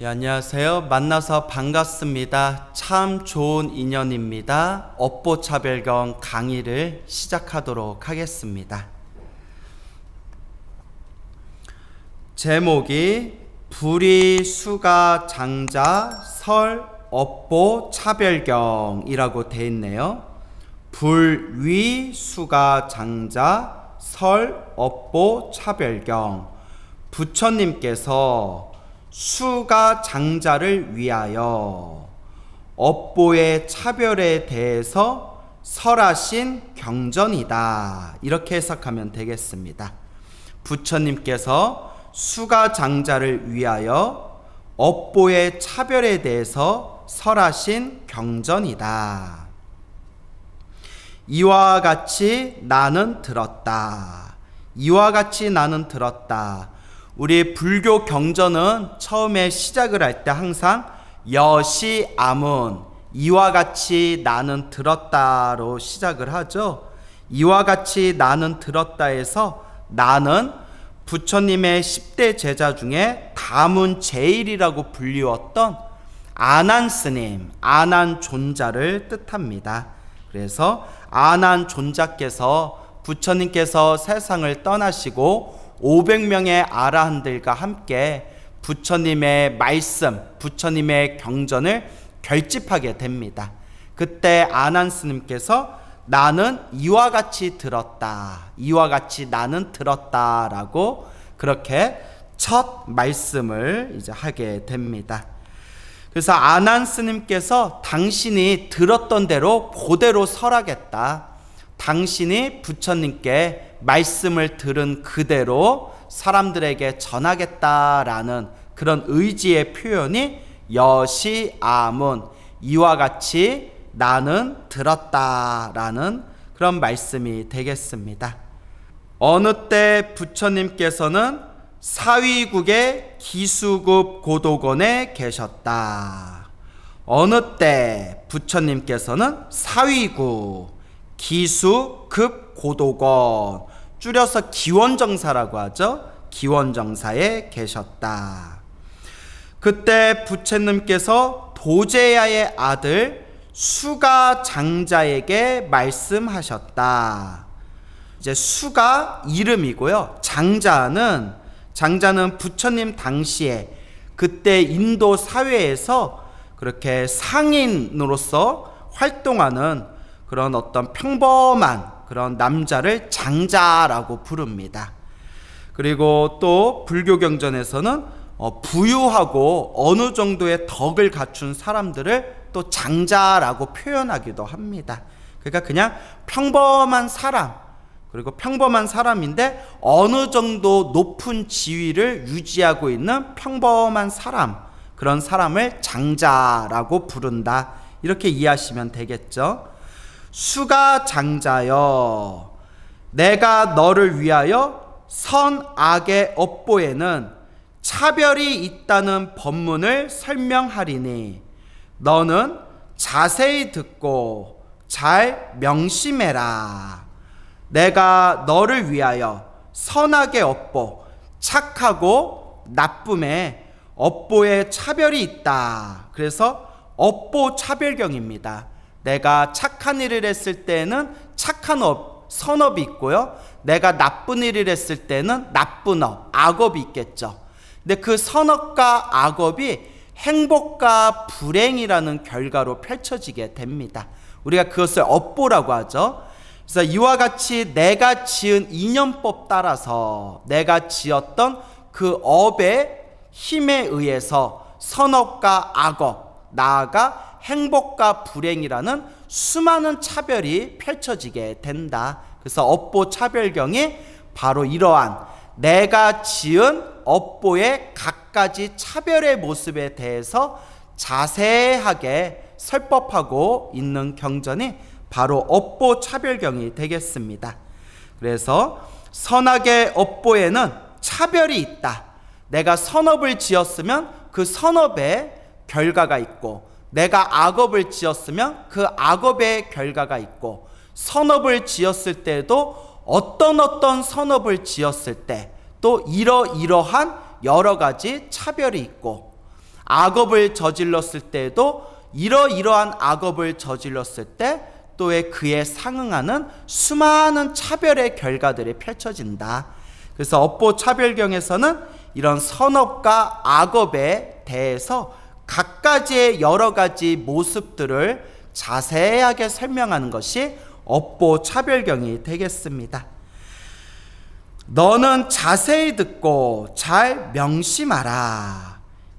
안녕하세요. 만나서 반갑습니다. 참 좋은 인연입니다. 업보차별경 강의를 시작하도록 하겠습니다. 제목이 불이 수가 장자 설 업보 차별경이라고 되어 있네요. 불위 수가 장자 설 업보 차별경. 부처님께서 수가 장자를 위하여 업보의 차별에 대해서 설하신 경전이다. 이렇게 해석하면 되겠습니다. 부처님께서 수가 장자를 위하여 업보의 차별에 대해서 설하신 경전이다. 이와 같이 나는 들었다. 이와 같이 나는 들었다. 우리 불교 경전은 처음에 시작을 할 때 항상 여시아문, 이와 같이 나는 들었다로 시작을 하죠. 이와 같이 나는 들었다에서 나는 부처님의 10대 제자 중에 다문 제일이라고 불리웠던 아난스님, 아난존자를 뜻합니다. 그래서 아난존자께서 부처님께서 세상을 떠나시고 500명의 아라한들과 함께 부처님의 말씀, 부처님의 경전을 결집하게 됩니다. 그때 아난스님께서 나는 이와 같이 들었다, 이와 같이 나는 들었다 라고 그렇게 첫 말씀을 이제 하게 됩니다. 그래서 아난스님께서 당신이 들었던 대로 그대로 설하겠다, 당신이 부처님께 말씀을 들은 그대로 사람들에게 전하겠다라는 그런 의지의 표현이 여시아문, 이와 같이 나는 들었다라는 그런 말씀이 되겠습니다. 어느 때 부처님께서는 사위국의 기수급 고도건에 계셨다. 어느 때 부처님께서는 사위국 기수급 고도건, 줄여서 기원정사라고 하죠. 기원정사에 계셨다. 그때 부처님께서 도제야의 아들 수가 장자에게 말씀하셨다. 이제 수가 이름이고요. 장자는 부처님 당시에 그때 인도 사회에서 그렇게 상인으로서 활동하는 그런 어떤 평범한 그런 남자를 장자라고 부릅니다. 그리고 또 불교 경전에서는 부유하고 어느 정도의 덕을 갖춘 사람들을 또 장자라고 표현하기도 합니다. 그러니까 그냥 평범한 사람, 그리고 평범한 사람인데 어느 정도 높은 지위를 유지하고 있는 평범한 사람, 그런 사람을 장자라고 부른다. 이렇게 이해하시면 되겠죠. 수가 장자여, 내가 너를 위하여 선악의 업보에는 차별이 있다는 법문을 설명하리니 너는 자세히 듣고 잘 명심해라. 내가 너를 위하여 선악의 업보, 착하고 나쁨의 업보에 차별이 있다. 그래서 업보 차별경입니다. 내가 착한 일을 했을 때는 착한 선업이 있고요. 내가 나쁜 일을 했을 때는 나쁜 악업이 있겠죠. 근데 그 선업과 악업이 행복과 불행이라는 결과로 펼쳐지게 됩니다. 우리가 그것을 업보라고 하죠. 그래서 이와 같이 내가 지은 인연법 따라서 내가 지었던 그 업의 힘에 의해서 선업과 악업, 나아가 행복과 불행이라는 수많은 차별이 펼쳐지게 된다. 그래서 업보 차별경이 바로 이러한 내가 지은 업보의 갖가지 차별의 모습에 대해서 자세하게 설법하고 있는 경전이 바로 업보 차별경이 되겠습니다. 그래서 선악의 업보에는 차별이 있다. 내가 선업을 지었으면 그 선업의 결과가 있고, 내가 악업을 지었으면 그 악업의 결과가 있고, 선업을 지었을 때도 어떤 선업을 지었을 때 또 이러한 여러 가지 차별이 있고, 악업을 저질렀을 때에도 이러이러한 악업을 저질렀을 때 또에 그에 상응하는 수많은 차별의 결과들이 펼쳐진다. 그래서 업보 차별경에서는 이런 선업과 악업에 대해서 각가지의 여러 가지 모습들을 자세하게 설명하는 것이 업보 차별경이 되겠습니다. 너는 자세히 듣고 잘 명심하라.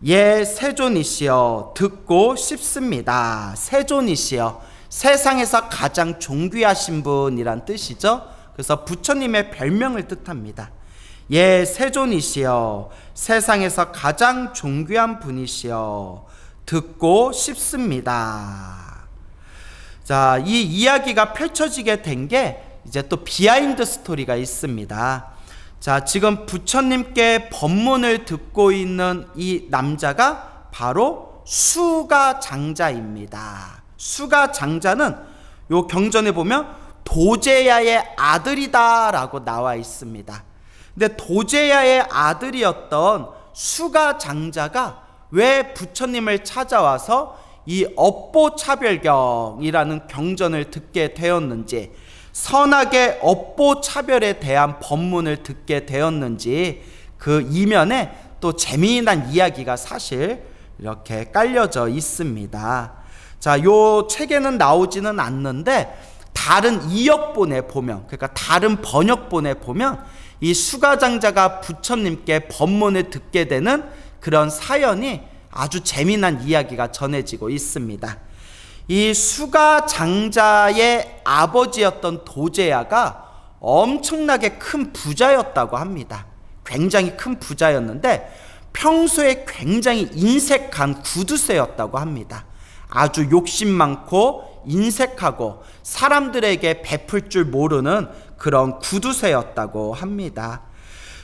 예, 세존이시여 듣고 싶습니다. 세존이시여, 세상에서 가장 존귀하신 분이란 뜻이죠. 그래서 부처님의 별명을 뜻합니다. 예, 세존이시여, 세상에서 가장 존귀한 분이시여 듣고 싶습니다. 자, 이 이야기가 펼쳐지게 된 게 이제 또 비하인드 스토리가 있습니다. 자, 지금 부처님께 법문을 듣고 있는 이 남자가 바로 수가장자입니다. 수가장자는 요 경전에 보면 도제야의 아들이다 라고 나와 있습니다. 근데 도제야의 아들이었던 수가장자가 왜 부처님을 찾아와서 이 업보차별경이라는 경전을 듣게 되었는지, 선악의 업보차별에 대한 법문을 듣게 되었는지, 그 이면에 또 재미난 이야기가 사실 이렇게 깔려져 있습니다. 자, 요 책에는 나오지는 않는데 다른 이역본에 보면, 그러니까 다른 번역본에 보면 이 수가장자가 부처님께 법문을 듣게 되는 그런 사연이 아주 재미난 이야기가 전해지고 있습니다. 이 수가장자의 아버지였던 도제야가 엄청나게 큰 부자였다고 합니다. 굉장히 큰 부자였는데 평소에 굉장히 인색한 구두쇠였다고 합니다. 아주 욕심 많고 인색하고 사람들에게 베풀 줄 모르는 그런 구두쇠였다고 합니다.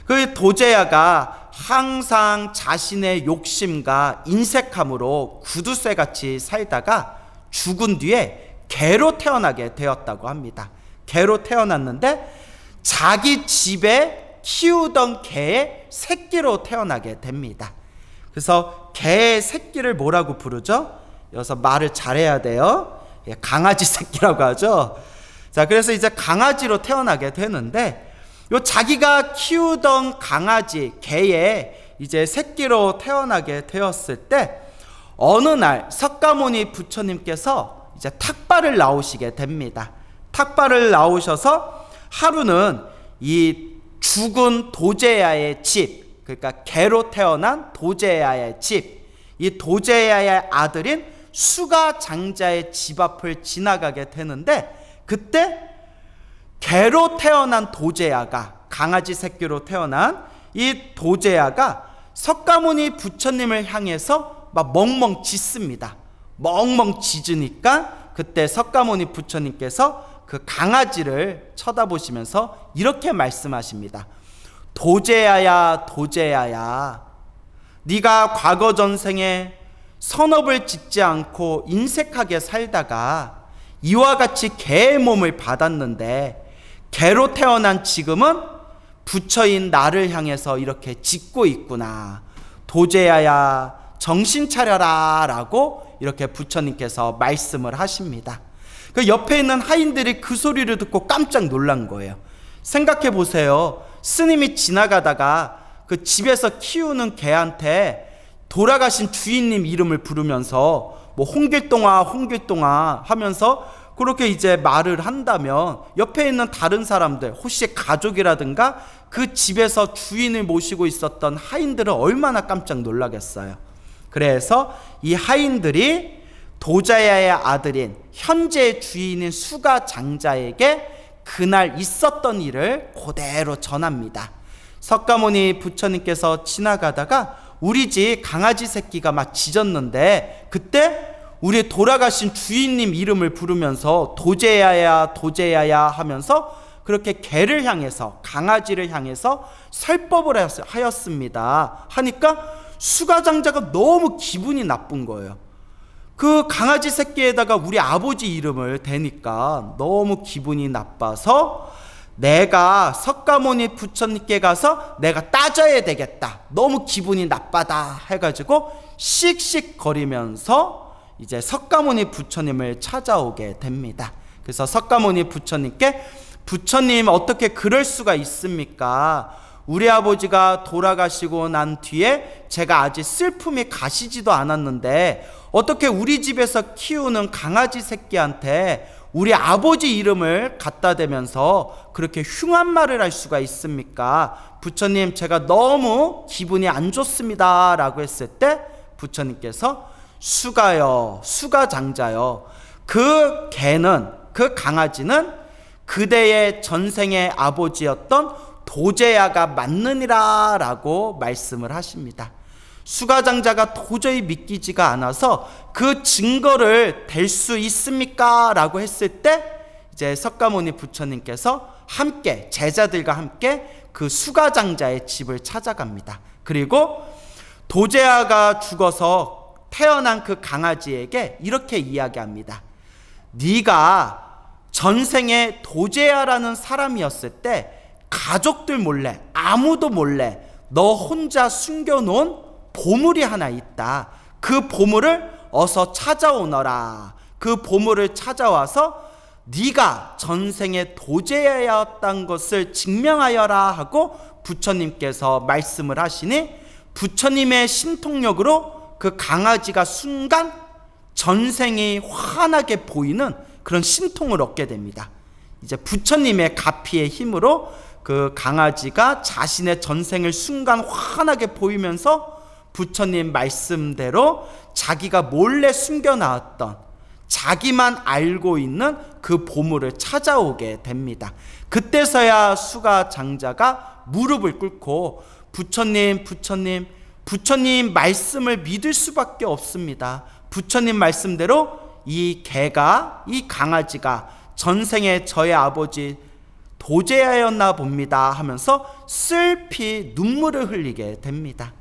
그 도제야가 항상 자신의 욕심과 인색함으로 구두쇠같이 살다가 죽은 뒤에 개로 태어나게 되었다고 합니다. 개로 태어났는데 자기 집에 키우던 개의 새끼로 태어나게 됩니다. 그래서 개의 새끼를 뭐라고 부르죠? 여기서 말을 잘해야 돼요. 강아지 새끼라고 하죠. 자, 그래서 이제 강아지로 태어나게 되는데 요 자기가 키우던 강아지 개의 이제 새끼로 태어나게 되었을 때 어느 날 석가모니 부처님께서 이제 탁발을 나오시게 됩니다. 탁발을 나오셔서 하루는 이 죽은 도제야의 집, 그러니까 개로 태어난 도제야의 집, 이 도제야의 아들인 수가장자의 집 앞을 지나가게 되는데 그때 개로 태어난 도제야가, 강아지 새끼로 태어난 이 도제야가 석가모니 부처님을 향해서 막 멍멍 짖습니다. 멍멍 짖으니까 그때 석가모니 부처님께서 그 강아지를 쳐다보시면서 이렇게 말씀하십니다. 도제야야, 도제야야, 네가 과거 전생에 선업을 짓지 않고 인색하게 살다가 이와 같이 개의 몸을 받았는데 개로 태어난 지금은 부처인 나를 향해서 이렇게 짖고 있구나. 도제야야, 정신 차려라 라고 이렇게 부처님께서 말씀을 하십니다. 그 옆에 있는 하인들이 그 소리를 듣고 깜짝 놀란 거예요. 생각해 보세요. 스님이 지나가다가 그 집에서 키우는 개한테 돌아가신 주인님 이름을 부르면서 뭐 홍길동아 홍길동아 하면서 그렇게 이제 말을 한다면 옆에 있는 다른 사람들, 혹시 가족이라든가 그 집에서 주인을 모시고 있었던 하인들은 얼마나 깜짝 놀라겠어요. 그래서 이 하인들이 도제야의 아들인 현재 주인인 수가장자에게 그날 있었던 일을 그대로 전합니다. 석가모니 부처님께서 지나가다가 우리 집 강아지 새끼가 막 짖었는데 그때 우리 돌아가신 주인님 이름을 부르면서 도제야야 도제야야 하면서 그렇게 개를 향해서, 강아지를 향해서 설법을 하였습니다 하니까 수가장자가 너무 기분이 나쁜 거예요. 그 강아지 새끼에다가 우리 아버지 이름을 대니까 너무 기분이 나빠서 내가 석가모니 부처님께 가서 내가 따져야 되겠다. 너무 기분이 나빠다 해가지고 씩씩거리면서 이제 석가모니 부처님을 찾아오게 됩니다. 그래서 석가모니 부처님께 부처님 어떻게 그럴 수가 있습니까? 우리 아버지가 돌아가시고 난 뒤에 제가 아직 슬픔이 가시지도 않았는데 어떻게 우리 집에서 키우는 강아지 새끼한테 우리 아버지 이름을 갖다 대면서 그렇게 흉한 말을 할 수가 있습니까? 부처님, 제가 너무 기분이 안 좋습니다 라고 했을 때 부처님께서 수가요, 수가장자요, 그 개는, 그 강아지는 그대의 전생의 아버지였던 도제야가 맞느니라 라고 말씀을 하십니다. 수가장자가 도저히 믿기지가 않아서 그 증거를 댈 수 있습니까? 라고 했을 때 이제 석가모니 부처님께서 함께 제자들과 함께 그 수가장자의 집을 찾아갑니다. 그리고 도제야가 죽어서 태어난 그 강아지에게 이렇게 이야기합니다. 네가 전생에 도제야라는 사람이었을 때 가족들 몰래, 아무도 몰래 너 혼자 숨겨놓은 보물이 하나 있다. 그 보물을 어서 찾아오너라. 그 보물을 찾아와서 네가 전생에 도제야였던 것을 증명하여라 하고 부처님께서 말씀을 하시니 부처님의 신통력으로 그 강아지가 순간 전생이 환하게 보이는 그런 신통을 얻게 됩니다. 이제 부처님의 가피의 힘으로 그 강아지가 자신의 전생을 순간 환하게 보이면서 부처님 말씀대로 자기가 몰래 숨겨놨던, 자기만 알고 있는 그 보물을 찾아오게 됩니다. 그때서야 수가장자가 무릎을 꿇고 부처님 말씀을 믿을 수밖에 없습니다. 부처님 말씀대로 이 개가, 이 강아지가 전생에 저의 아버지 도제야였나 봅니다 하면서 슬피 눈물을 흘리게 됩니다.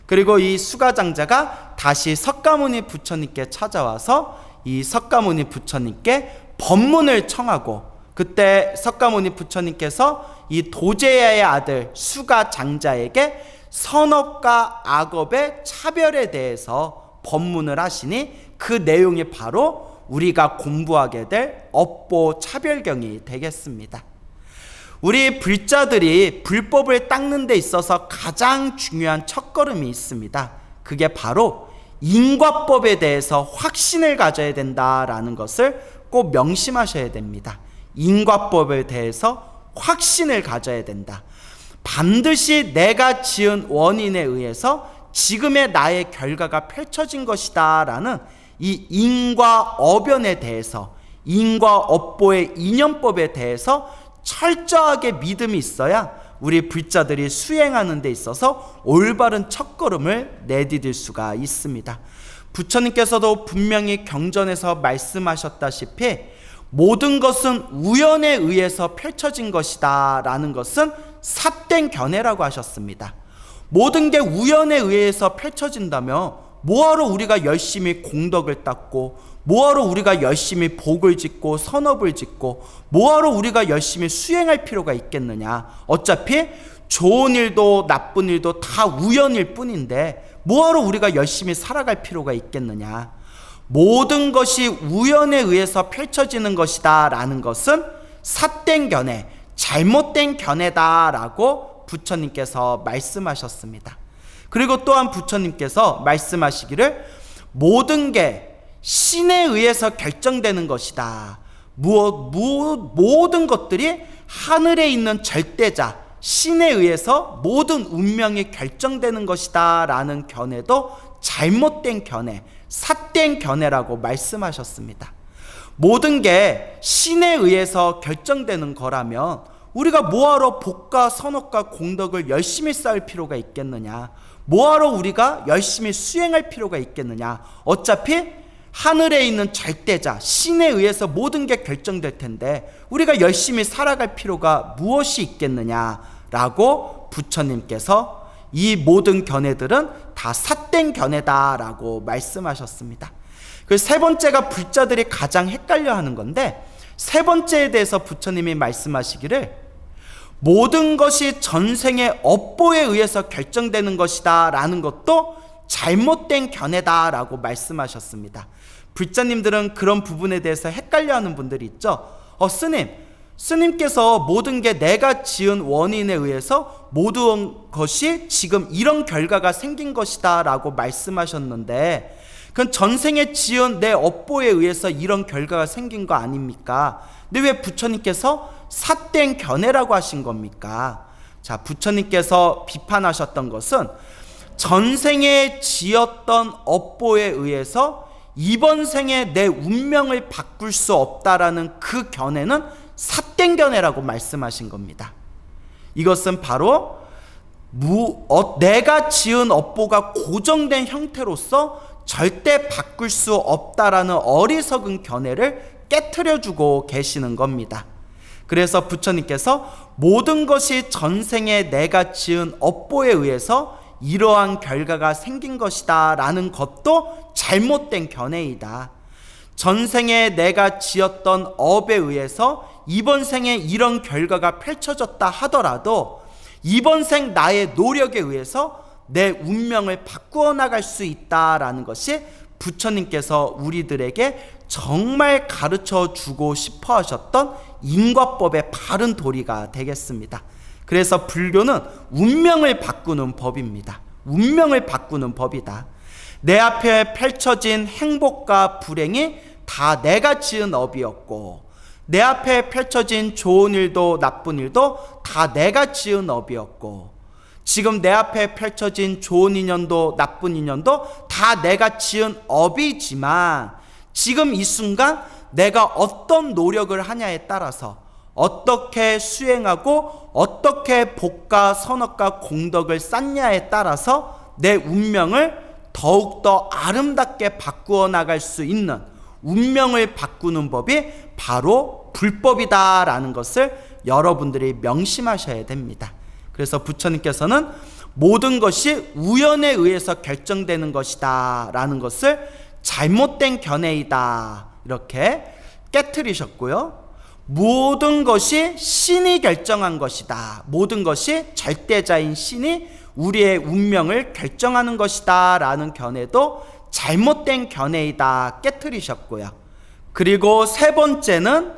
그리고 이 수가장자가 다시 석가모니 부처님께 찾아와서 이 석가모니 부처님께 법문을 청하고, 그때 석가모니 부처님께서 이 도제야의 아들 수가장자에게 선업과 악업의 차별에 대해서 법문을 하시니 그 내용이 바로 우리가 공부하게 될 업보 차별경이 되겠습니다. 우리 불자들이 불법을 닦는 데 있어서 가장 중요한 첫걸음이 있습니다. 그게 바로 인과법에 대해서 확신을 가져야 된다라는 것을 꼭 명심하셔야 됩니다. 인과법에 대해서 확신을 가져야 된다. 반드시 내가 지은 원인에 의해서 지금의 나의 결과가 펼쳐진 것이다 라는 이 인과어변에 대해서, 인과업보의 인연법에 대해서 철저하게 믿음이 있어야 우리 불자들이 수행하는 데 있어서 올바른 첫걸음을 내디딜 수가 있습니다. 부처님께서도 분명히 경전에서 말씀하셨다시피 모든 것은 우연에 의해서 펼쳐진 것이다 라는 것은 삿된 견해라고 하셨습니다. 모든 게 우연에 의해서 펼쳐진다면 뭐하러 우리가 열심히 공덕을 닦고, 뭐하러 우리가 열심히 복을 짓고 선업을 짓고, 뭐하러 우리가 열심히 수행할 필요가 있겠느냐. 어차피 좋은 일도 나쁜 일도 다 우연일 뿐인데 뭐하러 우리가 열심히 살아갈 필요가 있겠느냐. 모든 것이 우연에 의해서 펼쳐지는 것이다 라는 것은 삿된 견해, 잘못된 견해다 라고 부처님께서 말씀하셨습니다. 그리고 또한 부처님께서 말씀하시기를 모든 게 신에 의해서 결정되는 것이다. 모든 것들이 하늘에 있는 절대자 신에 의해서 모든 운명이 결정되는 것이다 라는 견해도 잘못된 견해, 삿된 견해라고 말씀하셨습니다. 모든 게 신에 의해서 결정되는 거라면 우리가 뭐하러 복과 선업과 공덕을 열심히 쌓을 필요가 있겠느냐. 뭐하러 우리가 열심히 수행할 필요가 있겠느냐. 어차피 하늘에 있는 절대자 신에 의해서 모든 게 결정될 텐데 우리가 열심히 살아갈 필요가 무엇이 있겠느냐라고 부처님께서 이 모든 견해들은 다 삿된 견해다라고 말씀하셨습니다. 그 세 번째가 불자들이 가장 헷갈려하는 건데, 세 번째에 대해서 부처님이 말씀하시기를 모든 것이 전생의 업보에 의해서 결정되는 것이다 라는 것도 잘못된 견해다 라고 말씀하셨습니다. 불자님들은 그런 부분에 대해서 헷갈려하는 분들이 있죠. 스님께서 모든 게 내가 지은 원인에 의해서 모든 것이 지금 이런 결과가 생긴 것이다 라고 말씀하셨는데, 그건 전생에 지은 내 업보에 의해서 이런 결과가 생긴 거 아닙니까? 근데 왜 부처님께서 삿된 견해라고 하신 겁니까? 자, 부처님께서 비판하셨던 것은 전생에 지었던 업보에 의해서 이번 생에 내 운명을 바꿀 수 없다라는 그 견해는 삿된 견해라고 말씀하신 겁니다. 이것은 바로 내가 지은 업보가 고정된 형태로서 절대 바꿀 수 없다라는 어리석은 견해를 깨트려주고 계시는 겁니다. 그래서 부처님께서 모든 것이 전생에 내가 지은 업보에 의해서 이러한 결과가 생긴 것이다 라는 것도 잘못된 견해이다. 전생에 내가 지었던 업에 의해서 이번 생에 이런 결과가 펼쳐졌다 하더라도 이번 생 나의 노력에 의해서 내 운명을 바꾸어 나갈 수 있다라는 것이 부처님께서 우리들에게 정말 가르쳐 주고 싶어 하셨던 인과법의 바른 도리가 되겠습니다. 그래서 불교는 운명을 바꾸는 법입니다. 운명을 바꾸는 법이다. 내 앞에 펼쳐진 행복과 불행이 다 내가 지은 업이었고, 내 앞에 펼쳐진 좋은 일도 나쁜 일도 다 내가 지은 업이었고, 지금 내 앞에 펼쳐진 좋은 인연도 나쁜 인연도 다 내가 지은 업이지만, 지금 이 순간 내가 어떤 노력을 하냐에 따라서, 어떻게 수행하고 어떻게 복과 선업과 공덕을 쌓냐에 따라서 내 운명을 더욱더 아름답게 바꾸어 나갈 수 있는 운명을 바꾸는 법이 바로 불법이다라는 것을 여러분들이 명심하셔야 됩니다. 그래서 부처님께서는 모든 것이 우연에 의해서 결정되는 것이다 라는 것을 잘못된 견해이다 이렇게 깨트리셨고요. 모든 것이 신이 결정한 것이다. 모든 것이 절대자인 신이 우리의 운명을 결정하는 것이다 라는 견해도 잘못된 견해이다 깨트리셨고요. 그리고 세 번째는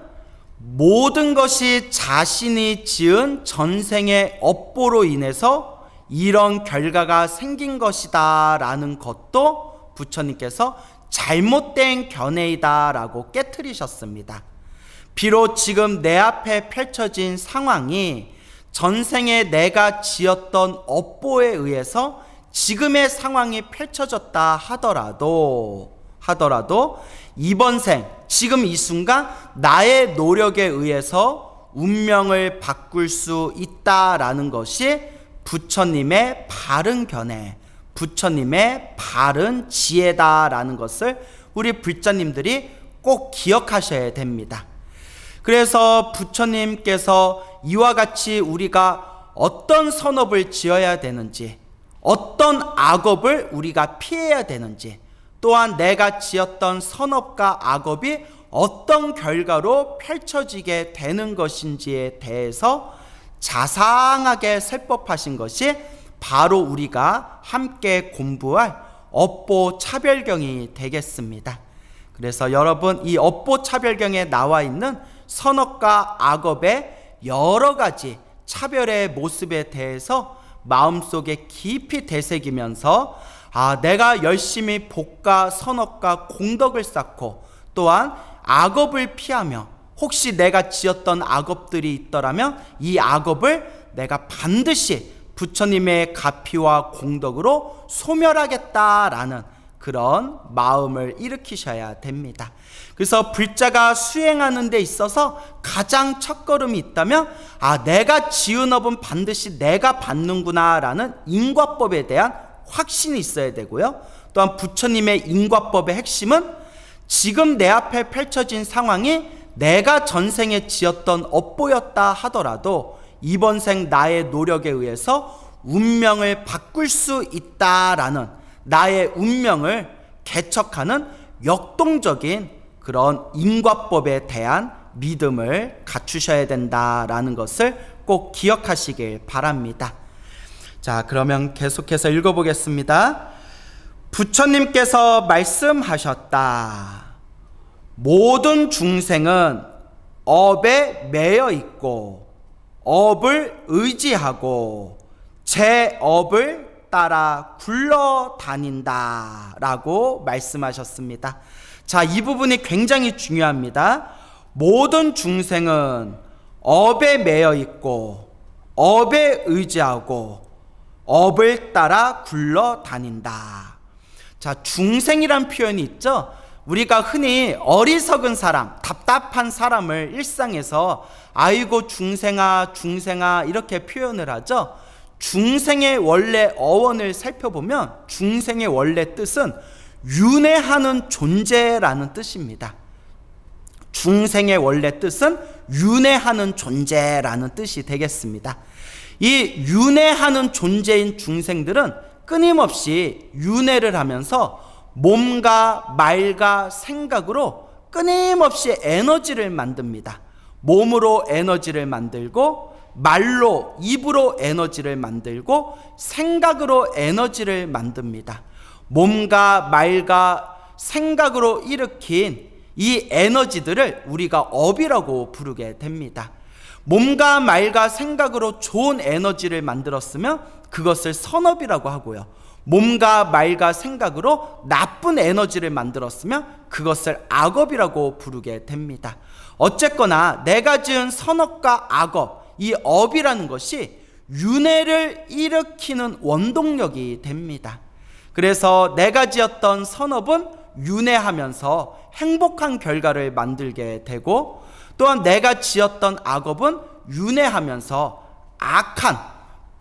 모든 것이 자신이 지은 전생의 업보로 인해서 이런 결과가 생긴 것이다 라는 것도 부처님께서 잘못된 견해이다 라고 깨트리셨습니다. 비록 지금 내 앞에 펼쳐진 상황이 전생에 내가 지었던 업보에 의해서 지금의 상황이 펼쳐졌다 하더라도 이번 생, 지금 이 순간 나의 노력에 의해서 운명을 바꿀 수 있다라는 것이 부처님의 바른 견해, 부처님의 바른 지혜다라는 것을 우리 불자님들이 꼭 기억하셔야 됩니다. 그래서 부처님께서 이와 같이 우리가 어떤 선업을 지어야 되는지, 어떤 악업을 우리가 피해야 되는지, 또한 내가 지었던 선업과 악업이 어떤 결과로 펼쳐지게 되는 것인지에 대해서 자상하게 설법하신 것이 바로 우리가 함께 공부할 업보 차별경이 되겠습니다. 그래서 여러분, 이 업보 차별경에 나와 있는 선업과 악업의 여러 가지 차별의 모습에 대해서 마음속에 깊이 되새기면서 내가 열심히 복과 선업과 공덕을 쌓고 또한 악업을 피하며 혹시 내가 지었던 악업들이 있더라면 이 악업을 내가 반드시 부처님의 가피와 공덕으로 소멸하겠다라는 그런 마음을 일으키셔야 됩니다. 그래서 불자가 수행하는 데 있어서 가장 첫걸음이 있다면 내가 지은 업은 반드시 내가 받는구나 라는 인과법에 대한 확신이 있어야 되고요. 또한 부처님의 인과법의 핵심은 지금 내 앞에 펼쳐진 상황이 내가 전생에 지었던 업보였다 하더라도 이번 생 나의 노력에 의해서 운명을 바꿀 수 있다라는 나의 운명을 개척하는 역동적인 그런 인과법에 대한 믿음을 갖추셔야 된다라는 것을 꼭 기억하시길 바랍니다. 자, 그러면 계속해서 읽어보겠습니다. 부처님께서 말씀하셨다. 모든 중생은 업에 매여 있고 업을 의지하고 제 업을 따라 굴러다닌다 라고 말씀하셨습니다. 자, 이 부분이 굉장히 중요합니다. 모든 중생은 업에 매여 있고 업에 의지하고 업을 따라 굴러다닌다. 자, 중생이란 표현이 있죠. 우리가 흔히 어리석은 사람, 답답한 사람을 일상에서 아이고 중생아 중생아 이렇게 표현을 하죠. 중생의 원래 어원을 살펴보면 중생의 원래 뜻은 윤회하는 존재라는 뜻입니다. 중생의 원래 뜻은 윤회하는 존재라는 뜻이 되겠습니다. 이 윤회하는 존재인 중생들은 끊임없이 윤회를 하면서 몸과 말과 생각으로 끊임없이 에너지를 만듭니다. 몸으로 에너지를 만들고 말로, 입으로 에너지를 만들고 생각으로 에너지를 만듭니다. 몸과 말과 생각으로 일으킨 이 에너지들을 우리가 업이라고 부르게 됩니다. 몸과 말과 생각으로 좋은 에너지를 만들었으면 그것을 선업이라고 하고요. 몸과 말과 생각으로 나쁜 에너지를 만들었으면 그것을 악업이라고 부르게 됩니다. 어쨌거나 내가 지은 선업과 악업, 이 업이라는 것이 윤회를 일으키는 원동력이 됩니다. 그래서 내가 지었던 선업은 윤회하면서 행복한 결과를 만들게 되고, 또한 내가 지었던 악업은 윤회하면서 악한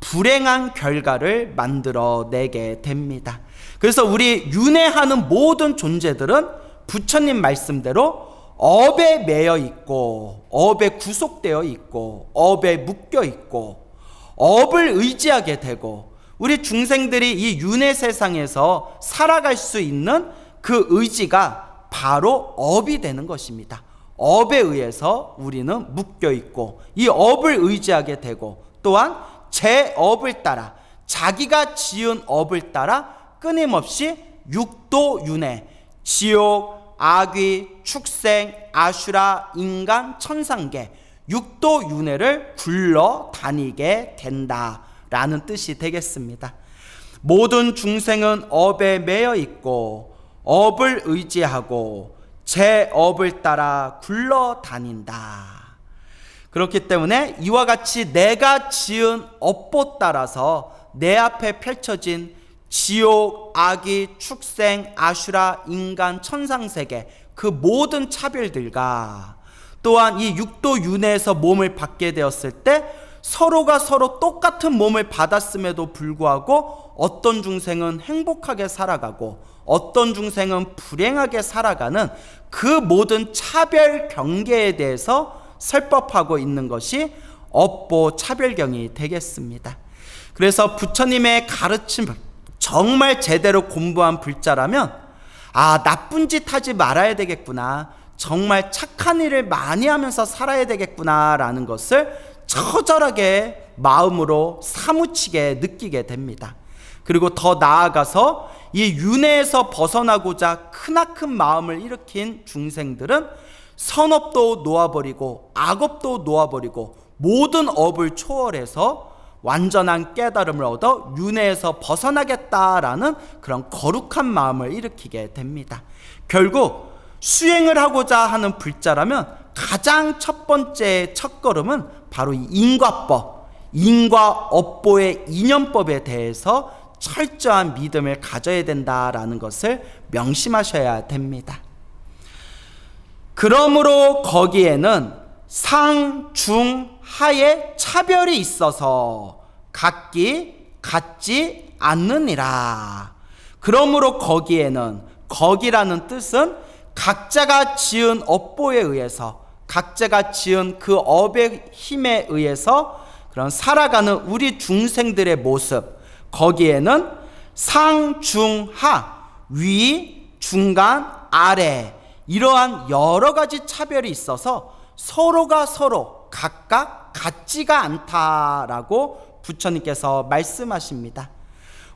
불행한 결과를 만들어내게 됩니다. 그래서 우리 윤회하는 모든 존재들은 부처님 말씀대로 업에 매여 있고 업에 구속되어 있고 업에 묶여 있고 업을 의지하게 되고, 우리 중생들이 이 윤회 세상에서 살아갈 수 있는 그 의지가 바로 업이 되는 것입니다. 업에 의해서 우리는 묶여 있고 이 업을 의지하게 되고, 또한 제 업을 따라, 자기가 지은 업을 따라 끊임없이 육도 윤회, 지옥, 악귀, 축생, 아슈라, 인간, 천상계, 육도 윤회를 굴러다니게 된다라는 뜻이 되겠습니다. 모든 중생은 업에 매여 있고 업을 의지하고 제 업을 따라 굴러다닌다. 그렇기 때문에 이와 같이 내가 지은 업보 따라서 내 앞에 펼쳐진 지옥, 악귀, 축생, 아슈라, 인간, 천상세계, 그 모든 차별들과 또한 이 육도 윤회에서 몸을 받게 되었을 때 서로가 서로 똑같은 몸을 받았음에도 불구하고 어떤 중생은 행복하게 살아가고 어떤 중생은 불행하게 살아가는 그 모든 차별 경계에 대해서 설법하고 있는 것이 업보 차별경이 되겠습니다. 그래서 부처님의 가르침을 정말 제대로 공부한 불자라면 나쁜 짓 하지 말아야 되겠구나, 정말 착한 일을 많이 하면서 살아야 되겠구나 라는 것을 처절하게 마음으로 사무치게 느끼게 됩니다. 그리고 더 나아가서 이 윤회에서 벗어나고자 크나큰 마음을 일으킨 중생들은 선업도 놓아버리고 악업도 놓아버리고 모든 업을 초월해서 완전한 깨달음을 얻어 윤회에서 벗어나겠다라는 그런 거룩한 마음을 일으키게 됩니다. 결국 수행을 하고자 하는 불자라면 가장 첫 번째 첫걸음은 바로 이 인과법, 인과업보의 인연법에 대해서 철저한 믿음을 가져야 된다라는 것을 명심하셔야 됩니다. 그러므로 거기에는 상, 중, 하의 차별이 있어서 각기 같지 않느니라. 그러므로 거기에는, 거기라는 뜻은 각자가 지은 업보에 의해서, 각자가 지은 그 업의 힘에 의해서 그런 살아가는 우리 중생들의 모습, 거기에는 상, 중, 하, 위, 중간, 아래, 이러한 여러 가지 차별이 있어서 서로가 서로 각각 같지가 않다라고 부처님께서 말씀하십니다.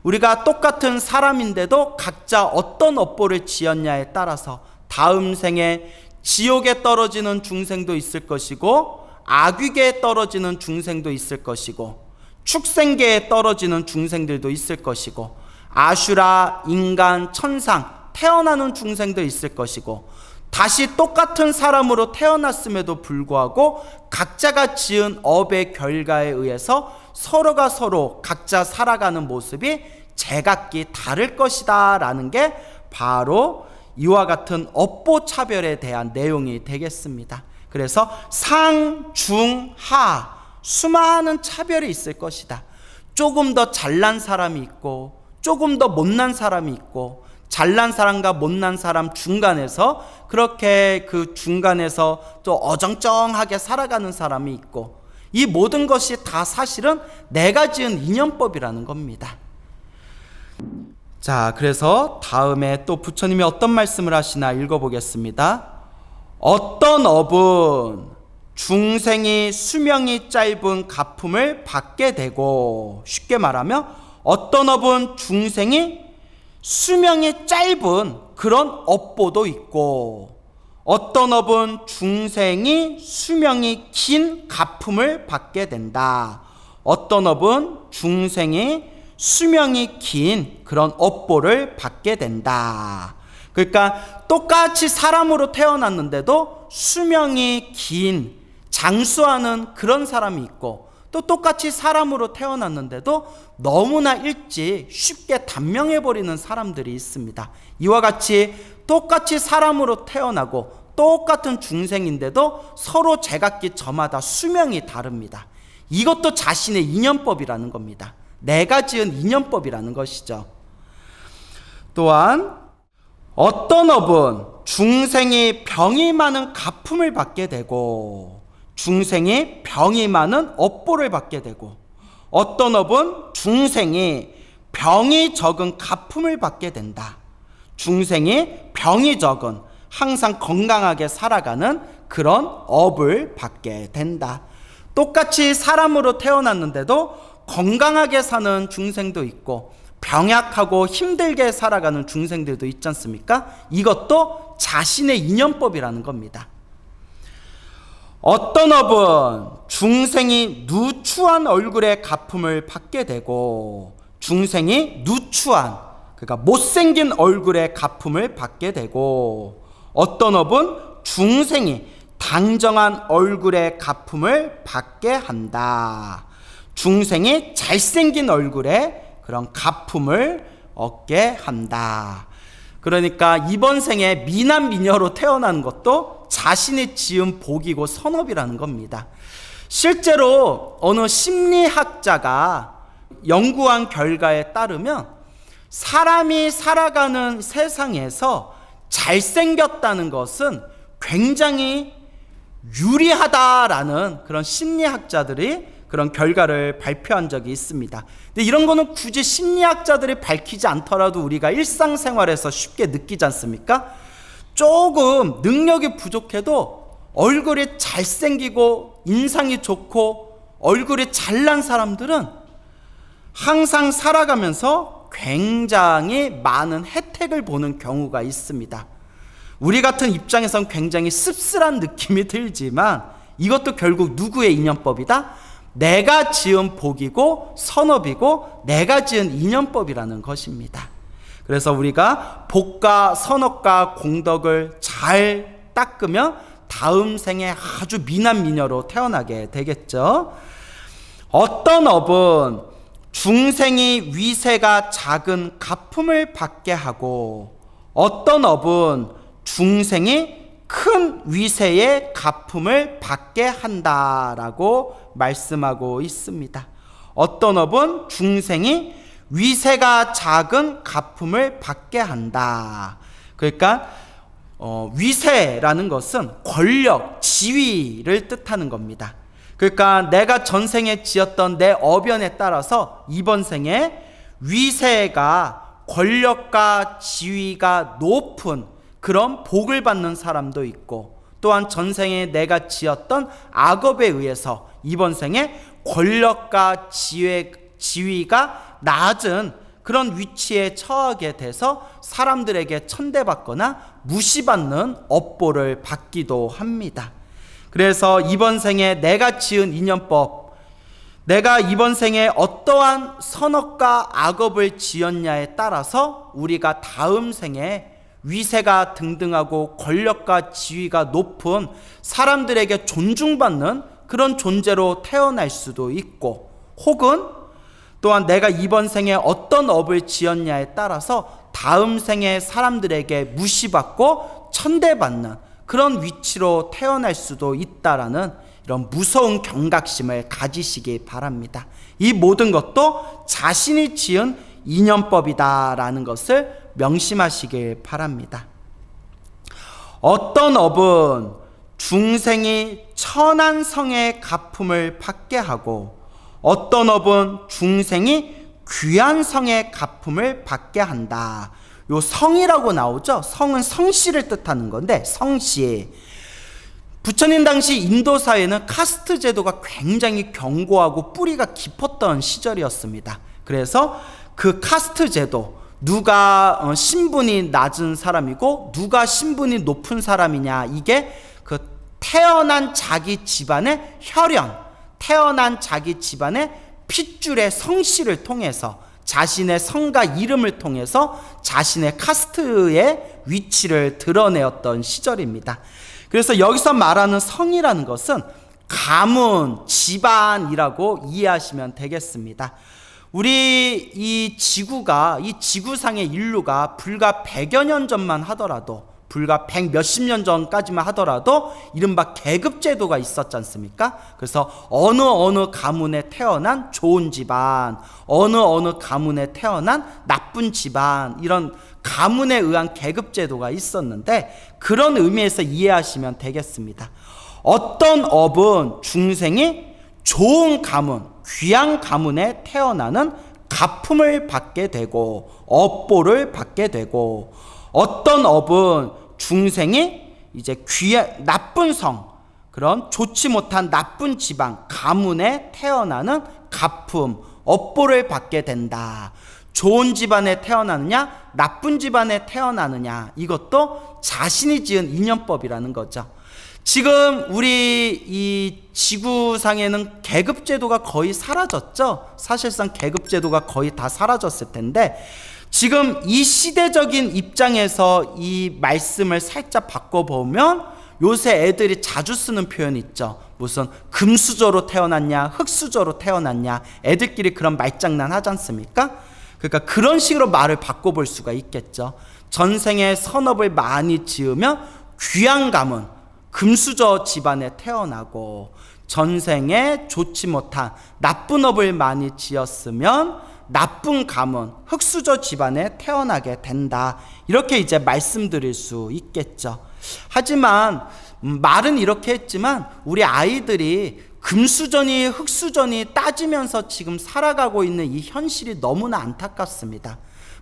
우리가 똑같은 사람인데도 각자 어떤 업보를 지었냐에 따라서 다음 생에 지옥에 떨어지는 중생도 있을 것이고, 악귀계에 떨어지는 중생도 있을 것이고, 축생계에 떨어지는 중생들도 있을 것이고, 아슈라, 인간, 천상 태어나는 중생도 있을 것이고, 다시 똑같은 사람으로 태어났음에도 불구하고 각자가 지은 업의 결과에 의해서 서로가 서로 각자 살아가는 모습이 제각기 다를 것이다 라는 게 바로 이와 같은 업보 차별에 대한 내용이 되겠습니다. 그래서 상, 중, 하 수많은 차별이 있을 것이다. 조금 더 잘난 사람이 있고 조금 더 못난 사람이 있고, 잘난 사람과 못난 사람 중간에서 그렇게 그 중간에서 또 어정쩡하게 살아가는 사람이 있고, 이 모든 것이 다 사실은 내가 지은 인연법이라는 겁니다. 자, 그래서 다음에 또 부처님이 어떤 말씀을 하시나 읽어보겠습니다. 어떤 업은 중생이 수명이 짧은 가품을 받게 되고, 쉽게 말하면 어떤 업은 중생이 수명이 짧은 그런 업보도 있고, 어떤 업은 중생이 수명이 긴 가품을 받게 된다. 어떤 업은 중생이 수명이 긴 그런 업보를 받게 된다. 그러니까 똑같이 사람으로 태어났는데도 수명이 긴 장수하는 그런 사람이 있고, 또 똑같이 사람으로 태어났는데도 너무나 일찍 쉽게 단명해버리는 사람들이 있습니다. 이와 같이 똑같이 사람으로 태어나고 똑같은 중생인데도 서로 제각기 저마다 수명이 다릅니다. 이것도 자신의 인연법이라는 겁니다. 내가 지은 인연법이라는 것이죠. 또한 어떤 업은 중생이 병이 많은 가품을 받게 되고, 중생이 병이 많은 업보를 받게 되고, 어떤 업은 중생이 병이 적은 가품을 받게 된다. 중생이 병이 적은, 항상 건강하게 살아가는 그런 업을 받게 된다. 똑같이 사람으로 태어났는데도 건강하게 사는 중생도 있고 병약하고 힘들게 살아가는 중생들도 있지 않습니까? 이것도 자신의 인연법이라는 겁니다. 어떤 업은 중생이 누추한 얼굴의 가품을 받게 되고, 중생이 누추한, 그러니까 못생긴 얼굴의 가품을 받게 되고, 어떤 업은 중생이 당정한 얼굴의 가품을 받게 한다. 중생이 잘생긴 얼굴에 그런 가품을 얻게 한다. 그러니까 이번 생에 미남 미녀로 태어나는 것도 자신이 지은 복이고 선업이라는 겁니다. 실제로 어느 심리학자가 연구한 결과에 따르면 사람이 살아가는 세상에서 잘생겼다는 것은 굉장히 유리하다라는 그런 심리학자들이 그런 결과를 발표한 적이 있습니다. 근데 이런 거는 굳이 심리학자들이 밝히지 않더라도 우리가 일상생활에서 쉽게 느끼지 않습니까? 조금 능력이 부족해도 얼굴이 잘생기고 인상이 좋고 얼굴이 잘난 사람들은 항상 살아가면서 굉장히 많은 혜택을 보는 경우가 있습니다. 우리 같은 입장에선 굉장히 씁쓸한 느낌이 들지만 이것도 결국 누구의 인연법이다? 내가 지은 복이고 선업이고 내가 지은 인연법이라는 것입니다. 그래서 우리가 복과 선업과 공덕을 잘 닦으면 다음 생에 아주 미남 미녀로 태어나게 되겠죠. 어떤 업은 중생이 위세가 작은 가품을 받게 하고, 어떤 업은 중생이 큰 위세의 가품을 받게 한다라고 말씀하고 있습니다. 어떤 업은 중생이 위세가 작은 가품을 받게 한다. 그러니까 위세라는 것은 권력, 지위를 뜻하는 겁니다. 그러니까 내가 전생에 지었던 내 업연에 따라서 이번 생에 위세가, 권력과 지위가 높은 그런 복을 받는 사람도 있고, 또한 전생에 내가 지었던 악업에 의해서 이번 생에 권력과 지위가 낮은 그런 위치에 처하게 돼서 사람들에게 천대받거나 무시받는 업보를 받기도 합니다. 그래서 이번 생에 내가 지은 인연법, 내가 이번 생에 어떠한 선업과 악업을 지었냐에 따라서 우리가 다음 생에 위세가 등등하고 권력과 지위가 높은 사람들에게 존중받는 그런 존재로 태어날 수도 있고, 혹은 또한 내가 이번 생에 어떤 업을 지었냐에 따라서 다음 생에 사람들에게 무시받고 천대받는 그런 위치로 태어날 수도 있다라는 이런 무서운 경각심을 가지시기 바랍니다. 이 모든 것도 자신이 지은 인연법이다라는 것을 명심하시길 바랍니다. 어떤 업은 중생이 천한 성의 가품을 받게 하고, 어떤 업은 중생이 귀한 성의 가품을 받게 한다. 요 성이라고 나오죠. 성은 성씨를 뜻하는 건데, 성씨. 부처님 당시 인도 사회는 카스트 제도가 굉장히 견고하고 뿌리가 깊었던 시절이었습니다. 그래서 그 카스트 제도, 누가 신분이 낮은 사람이고 누가 신분이 높은 사람이냐, 이게 그 태어난 자기 집안의 혈연, 태어난 자기 집안의 핏줄의 성씨를 통해서, 자신의 성과 이름을 통해서 자신의 카스트의 위치를 드러내었던 시절입니다. 그래서 여기서 말하는 성이라는 것은 가문, 집안이라고 이해하시면 되겠습니다. 우리 이 지구가, 이 지구상의 인류가 불과 100여 년 전만 하더라도, 불과 100 몇십 년 전까지만 하더라도 이른바 계급제도가 있었지 않습니까? 그래서 어느 가문에 태어난 좋은 집안, 어느 가문에 태어난 나쁜 집안, 이런 가문에 의한 계급제도가 있었는데, 그런 의미에서 이해하시면 되겠습니다. 어떤 업은 중생이 좋은 가문, 귀한 가문에 태어나는 가품을 받게 되고 업보를 받게 되고, 어떤 업은 중생이 이제 나쁜 성, 그런 좋지 못한 나쁜 집안, 가문에 태어나는 가품, 업보를 받게 된다. 좋은 집안에 태어나느냐, 나쁜 집안에 태어나느냐, 이것도 자신이 지은 인연법이라는 거죠. 지금 우리 이 지구상에는 계급제도가 거의 사라졌죠. 사실상 계급제도가 거의 다 사라졌을 텐데, 지금 이 시대적인 입장에서 이 말씀을 살짝 바꿔보면 요새 애들이 자주 쓰는 표현이 있죠. 무슨 금수저로 태어났냐, 흙수저로 태어났냐, 애들끼리 그런 말장난 하지 않습니까? 그러니까 그런 식으로 말을 바꿔볼 수가 있겠죠. 전생에 선업을 많이 지으면 귀한 가문, 금수저 집안에 태어나고, 전생에 좋지 못한 나쁜 업을 많이 지었으면 나쁜 가문, 흙수저 집안에 태어나게 된다. 이렇게 이제 말씀드릴 수 있겠죠. 하지만 말은 이렇게 했지만 우리 아이들이 금수저니 흙수저니 따지면서 지금 살아가고 있는 이 현실이 너무나 안타깝습니다.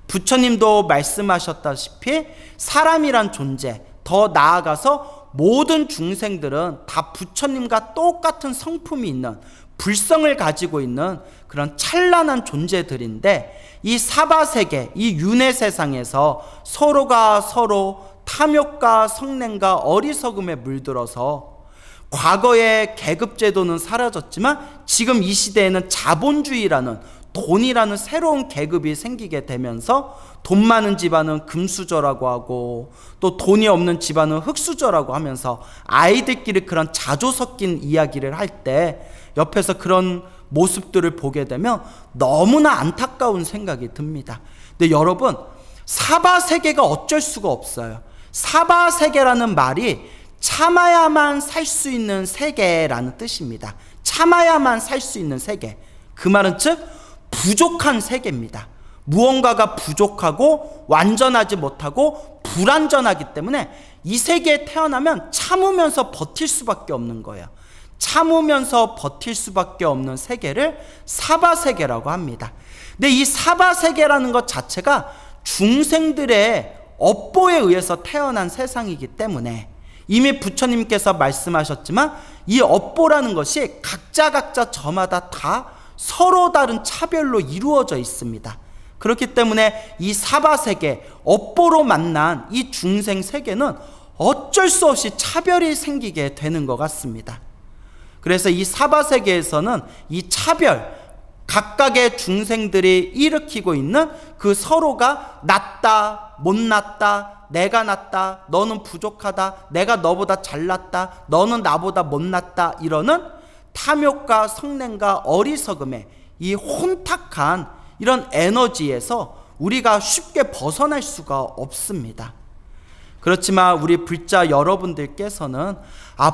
부처님도 말씀하셨다시피 사람이란 존재, 더 나아가서 모든 중생들은 다 부처님과 똑같은 성품이 있는, 불성을 가지고 있는 그런 찬란한 존재들인데, 이 사바세계, 이 윤회 세상에서 서로가 서로 탐욕과 성냄과 어리석음에 물들어서, 과거의 계급제도는 사라졌지만 지금 이 시대에는 자본주의라는, 돈이라는 새로운 계급이 생기게 되면서 돈 많은 집안은 금수저라고 하고 또 돈이 없는 집안은 흙수저라고 하면서 아이들끼리 그런 자조 섞인 이야기를 할 때 옆에서 그런 모습들을 보게 되면 너무나 안타까운 생각이 듭니다. 근데 여러분, 사바세계가 어쩔 수가 없어요. 사바세계라는 말이 참아야만 살 수 있는 세계라는 뜻입니다. 참아야만 살 수 있는 세계. 그 말은 즉 부족한 세계입니다. 무언가가 부족하고 완전하지 못하고 불완전하기 때문에 이 세계에 태어나면 참으면서 버틸 수밖에 없는 거예요. 참으면서 버틸 수밖에 없는 세계를 사바세계라고 합니다. 근데 이 사바세계라는 것 자체가 중생들의 업보에 의해서 태어난 세상이기 때문에 이미 부처님께서 말씀하셨지만 이 업보라는 것이 각자 저마다 다 서로 다른 차별로 이루어져 있습니다. 그렇기 때문에 이 사바세계, 업보로 만난 이 중생 세계는 어쩔 수 없이 차별이 생기게 되는 것 같습니다. 그래서 이 사바세계에서는 이 차별, 각각의 중생들이 일으키고 있는 그 서로가 낫다, 못났다, 내가 낫다, 너는 부족하다, 내가 너보다 잘났다, 너는 나보다 못났다, 이러는 탐욕과 성냄과 어리석음의 이 혼탁한 이런 에너지에서 우리가 쉽게 벗어날 수가 없습니다. 그렇지만 우리 불자 여러분들께서는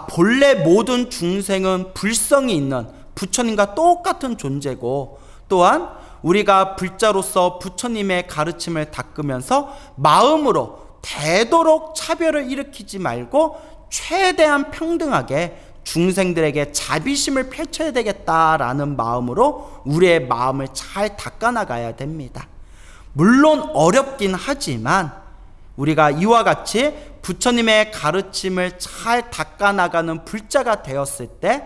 본래 모든 중생은 불성이 있는 부처님과 똑같은 존재고, 또한 우리가 불자로서 부처님의 가르침을 닦으면서 마음으로 되도록 차별을 일으키지 말고 최대한 평등하게 중생들에게 자비심을 펼쳐야 되겠다라는 마음으로 우리의 마음을 잘 닦아나가야 됩니다. 물론 어렵긴 하지만 우리가 이와 같이 부처님의 가르침을 잘 닦아나가는 불자가 되었을 때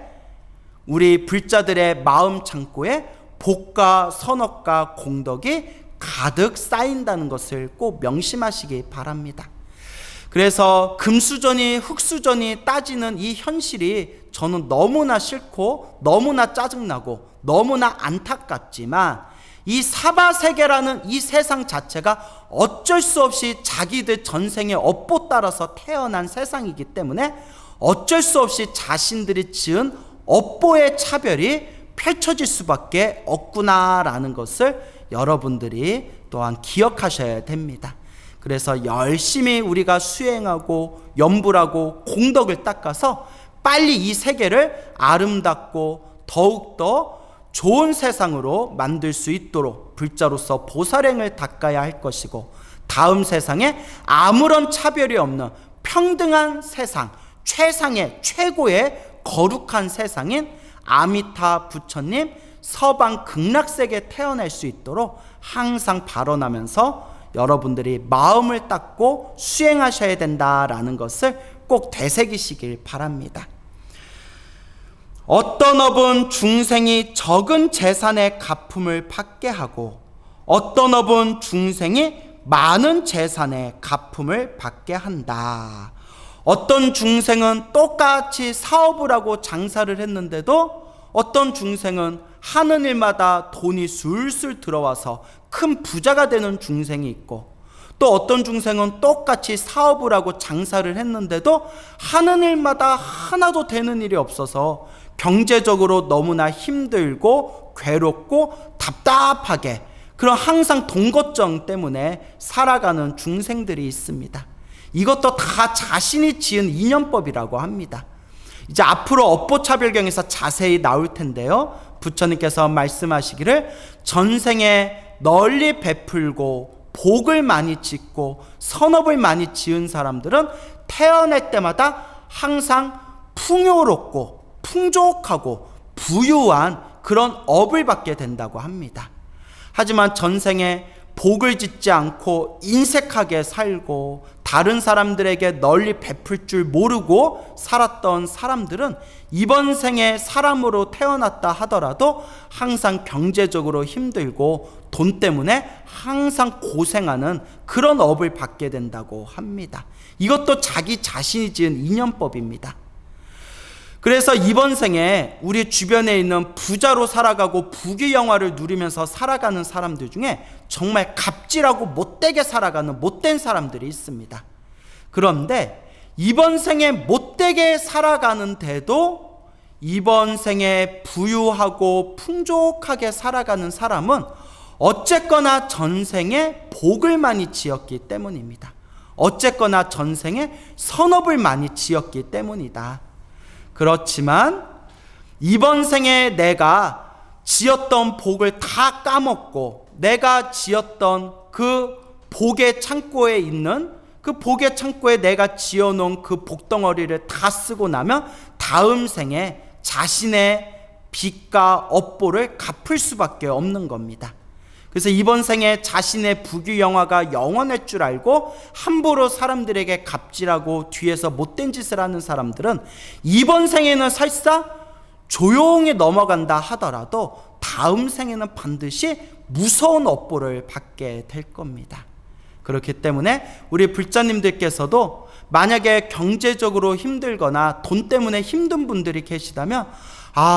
우리 불자들의 마음 창고에 복과 선업과 공덕이 가득 쌓인다는 것을 꼭 명심하시기 바랍니다. 그래서 금수저니 흙수저니 따지는 이 현실이 저는 너무나 싫고 너무나 짜증나고 너무나 안타깝지만, 이 사바세계라는 이 세상 자체가 어쩔 수 없이 자기들 전생의 업보 따라서 태어난 세상이기 때문에 어쩔 수 없이 자신들이 지은 업보의 차별이 펼쳐질 수밖에 없구나라는 것을 여러분들이 또한 기억하셔야 됩니다. 그래서 열심히 우리가 수행하고 염불하고 공덕을 닦아서 빨리 이 세계를 아름답고 더욱더 좋은 세상으로 만들 수 있도록 불자로서 보살행을 닦아야 할 것이고, 다음 세상에 아무런 차별이 없는 평등한 세상, 최상의 최고의 거룩한 세상인 아미타 부처님 서방 극락세계에 태어날 수 있도록 항상 발언하면서 여러분들이 마음을 닦고 수행하셔야 된다라는 것을 꼭 되새기시길 바랍니다. 어떤 업은 중생이 적은 재산의 갚음을 받게 하고, 어떤 업은 중생이 많은 재산의 갚음을 받게 한다. 어떤 중생은 똑같이 사업을 하고 장사를 했는데도 어떤 중생은 하는 일마다 돈이 술술 들어와서 큰 부자가 되는 중생이 있고, 또 어떤 중생은 똑같이 사업을 하고 장사를 했는데도 하는 일마다 하나도 되는 일이 없어서 경제적으로 너무나 힘들고 괴롭고 답답하게, 그런 항상 돈 걱정 때문에 살아가는 중생들이 있습니다. 이것도 다 자신이 지은 인연법이라고 합니다. 이제 앞으로 업보차별경에서 자세히 나올 텐데요, 부처님께서 말씀하시기를 전생에 널리 베풀고 복을 많이 짓고 선업을 많이 지은 사람들은 태어날 때마다 항상 풍요롭고 풍족하고 부유한 그런 업을 받게 된다고 합니다. 하지만 전생에 복을 짓지 않고 인색하게 살고 다른 사람들에게 널리 베풀 줄 모르고 살았던 사람들은 이번 생에 사람으로 태어났다 하더라도 항상 경제적으로 힘들고 돈 때문에 항상 고생하는 그런 업을 받게 된다고 합니다. 이것도 자기 자신이 지은 인연법입니다. 그래서 이번 생에 우리 주변에 있는 부자로 살아가고 부귀영화를 누리면서 살아가는 사람들 중에 정말 갑질하고 못되게 살아가는 못된 사람들이 있습니다. 그런데 이번 생에 못되게 살아가는데도 이번 생에 부유하고 풍족하게 살아가는 사람은 어쨌거나 전생에 복을 많이 지었기 때문입니다. 어쨌거나 전생에 선업을 많이 지었기 때문이다. 그렇지만 이번 생에 내가 지었던 복을 다 까먹고 내가 지었던 그 복의 창고에 있는 그 복의 창고에 내가 지어놓은 그 복덩어리를 다 쓰고 나면 다음 생에 자신의 빚과 업보를 갚을 수밖에 없는 겁니다. 그래서 이번 생에 자신의 부귀영화가 영원할 줄 알고 함부로 사람들에게 갑질하고 뒤에서 못된 짓을 하는 사람들은 이번 생에는 설사 조용히 넘어간다 하더라도 다음 생에는 반드시 무서운 업보를 받게 될 겁니다. 그렇기 때문에 우리 불자님들께서도 만약에 경제적으로 힘들거나 돈 때문에 힘든 분들이 계시다면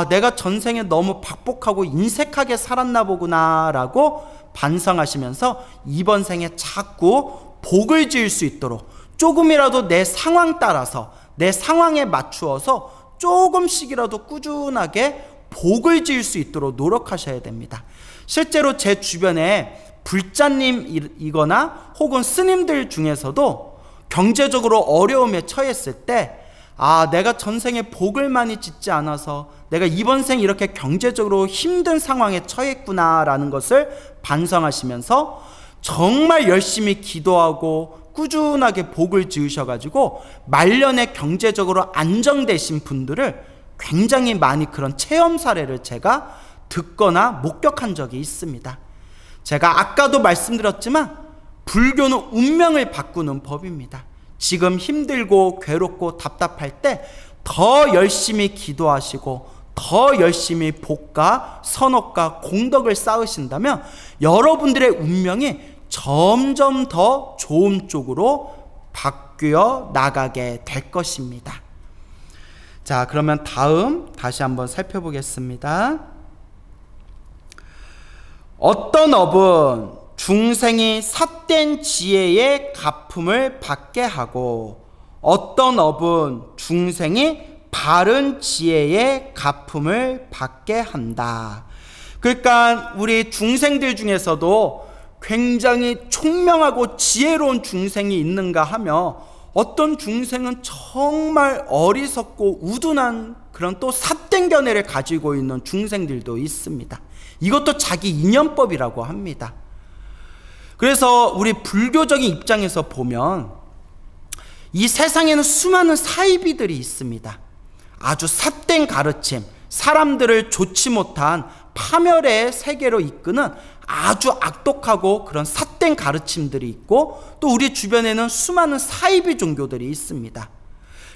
내가 전생에 너무 박복하고 인색하게 살았나 보구나 라고 반성하시면서 이번 생에 자꾸 복을 지을 수 있도록 조금이라도 내 상황 따라서 내 상황에 맞추어서 조금씩이라도 꾸준하게 복을 지을 수 있도록 노력하셔야 됩니다. 실제로 제 주변에 불자님이거나 혹은 스님들 중에서도 경제적으로 어려움에 처했을 때 내가 전생에 복을 많이 짓지 않아서 내가 이번 생 이렇게 경제적으로 힘든 상황에 처했구나라는 것을 반성하시면서 정말 열심히 기도하고 꾸준하게 복을 지으셔가지고 말년에 경제적으로 안정되신 분들을 굉장히 많이 그런 체험 사례를 제가 듣거나 목격한 적이 있습니다. 제가 아까도 말씀드렸지만 불교는 운명을 바꾸는 법입니다. 지금 힘들고 괴롭고 답답할 때 더 열심히 기도하시고 더 열심히 복과 선업과 공덕을 쌓으신다면 여러분들의 운명이 점점 더 좋은 쪽으로 바뀌어 나가게 될 것입니다. 자, 그러면 다음 다시 한번 살펴보겠습니다. 어떤 업은 중생이 삿된 지혜의 갚음을 받게 하고 어떤 업은 중생이 바른 지혜의 갚음을 받게 한다. 그러니까 우리 중생들 중에서도 굉장히 총명하고 지혜로운 중생이 있는가 하며 어떤 중생은 정말 어리석고 우둔한 그런 또 삿된 견해를 가지고 있는 중생들도 있습니다. 이것도 자기 인연법이라고 합니다. 그래서 우리 불교적인 입장에서 보면 이 세상에는 수많은 사이비들이 있습니다. 아주 삿된 가르침, 사람들을 좋지 못한 파멸의 세계로 이끄는 아주 악독하고 그런 삿된 가르침들이 있고 또 우리 주변에는 수많은 사이비 종교들이 있습니다.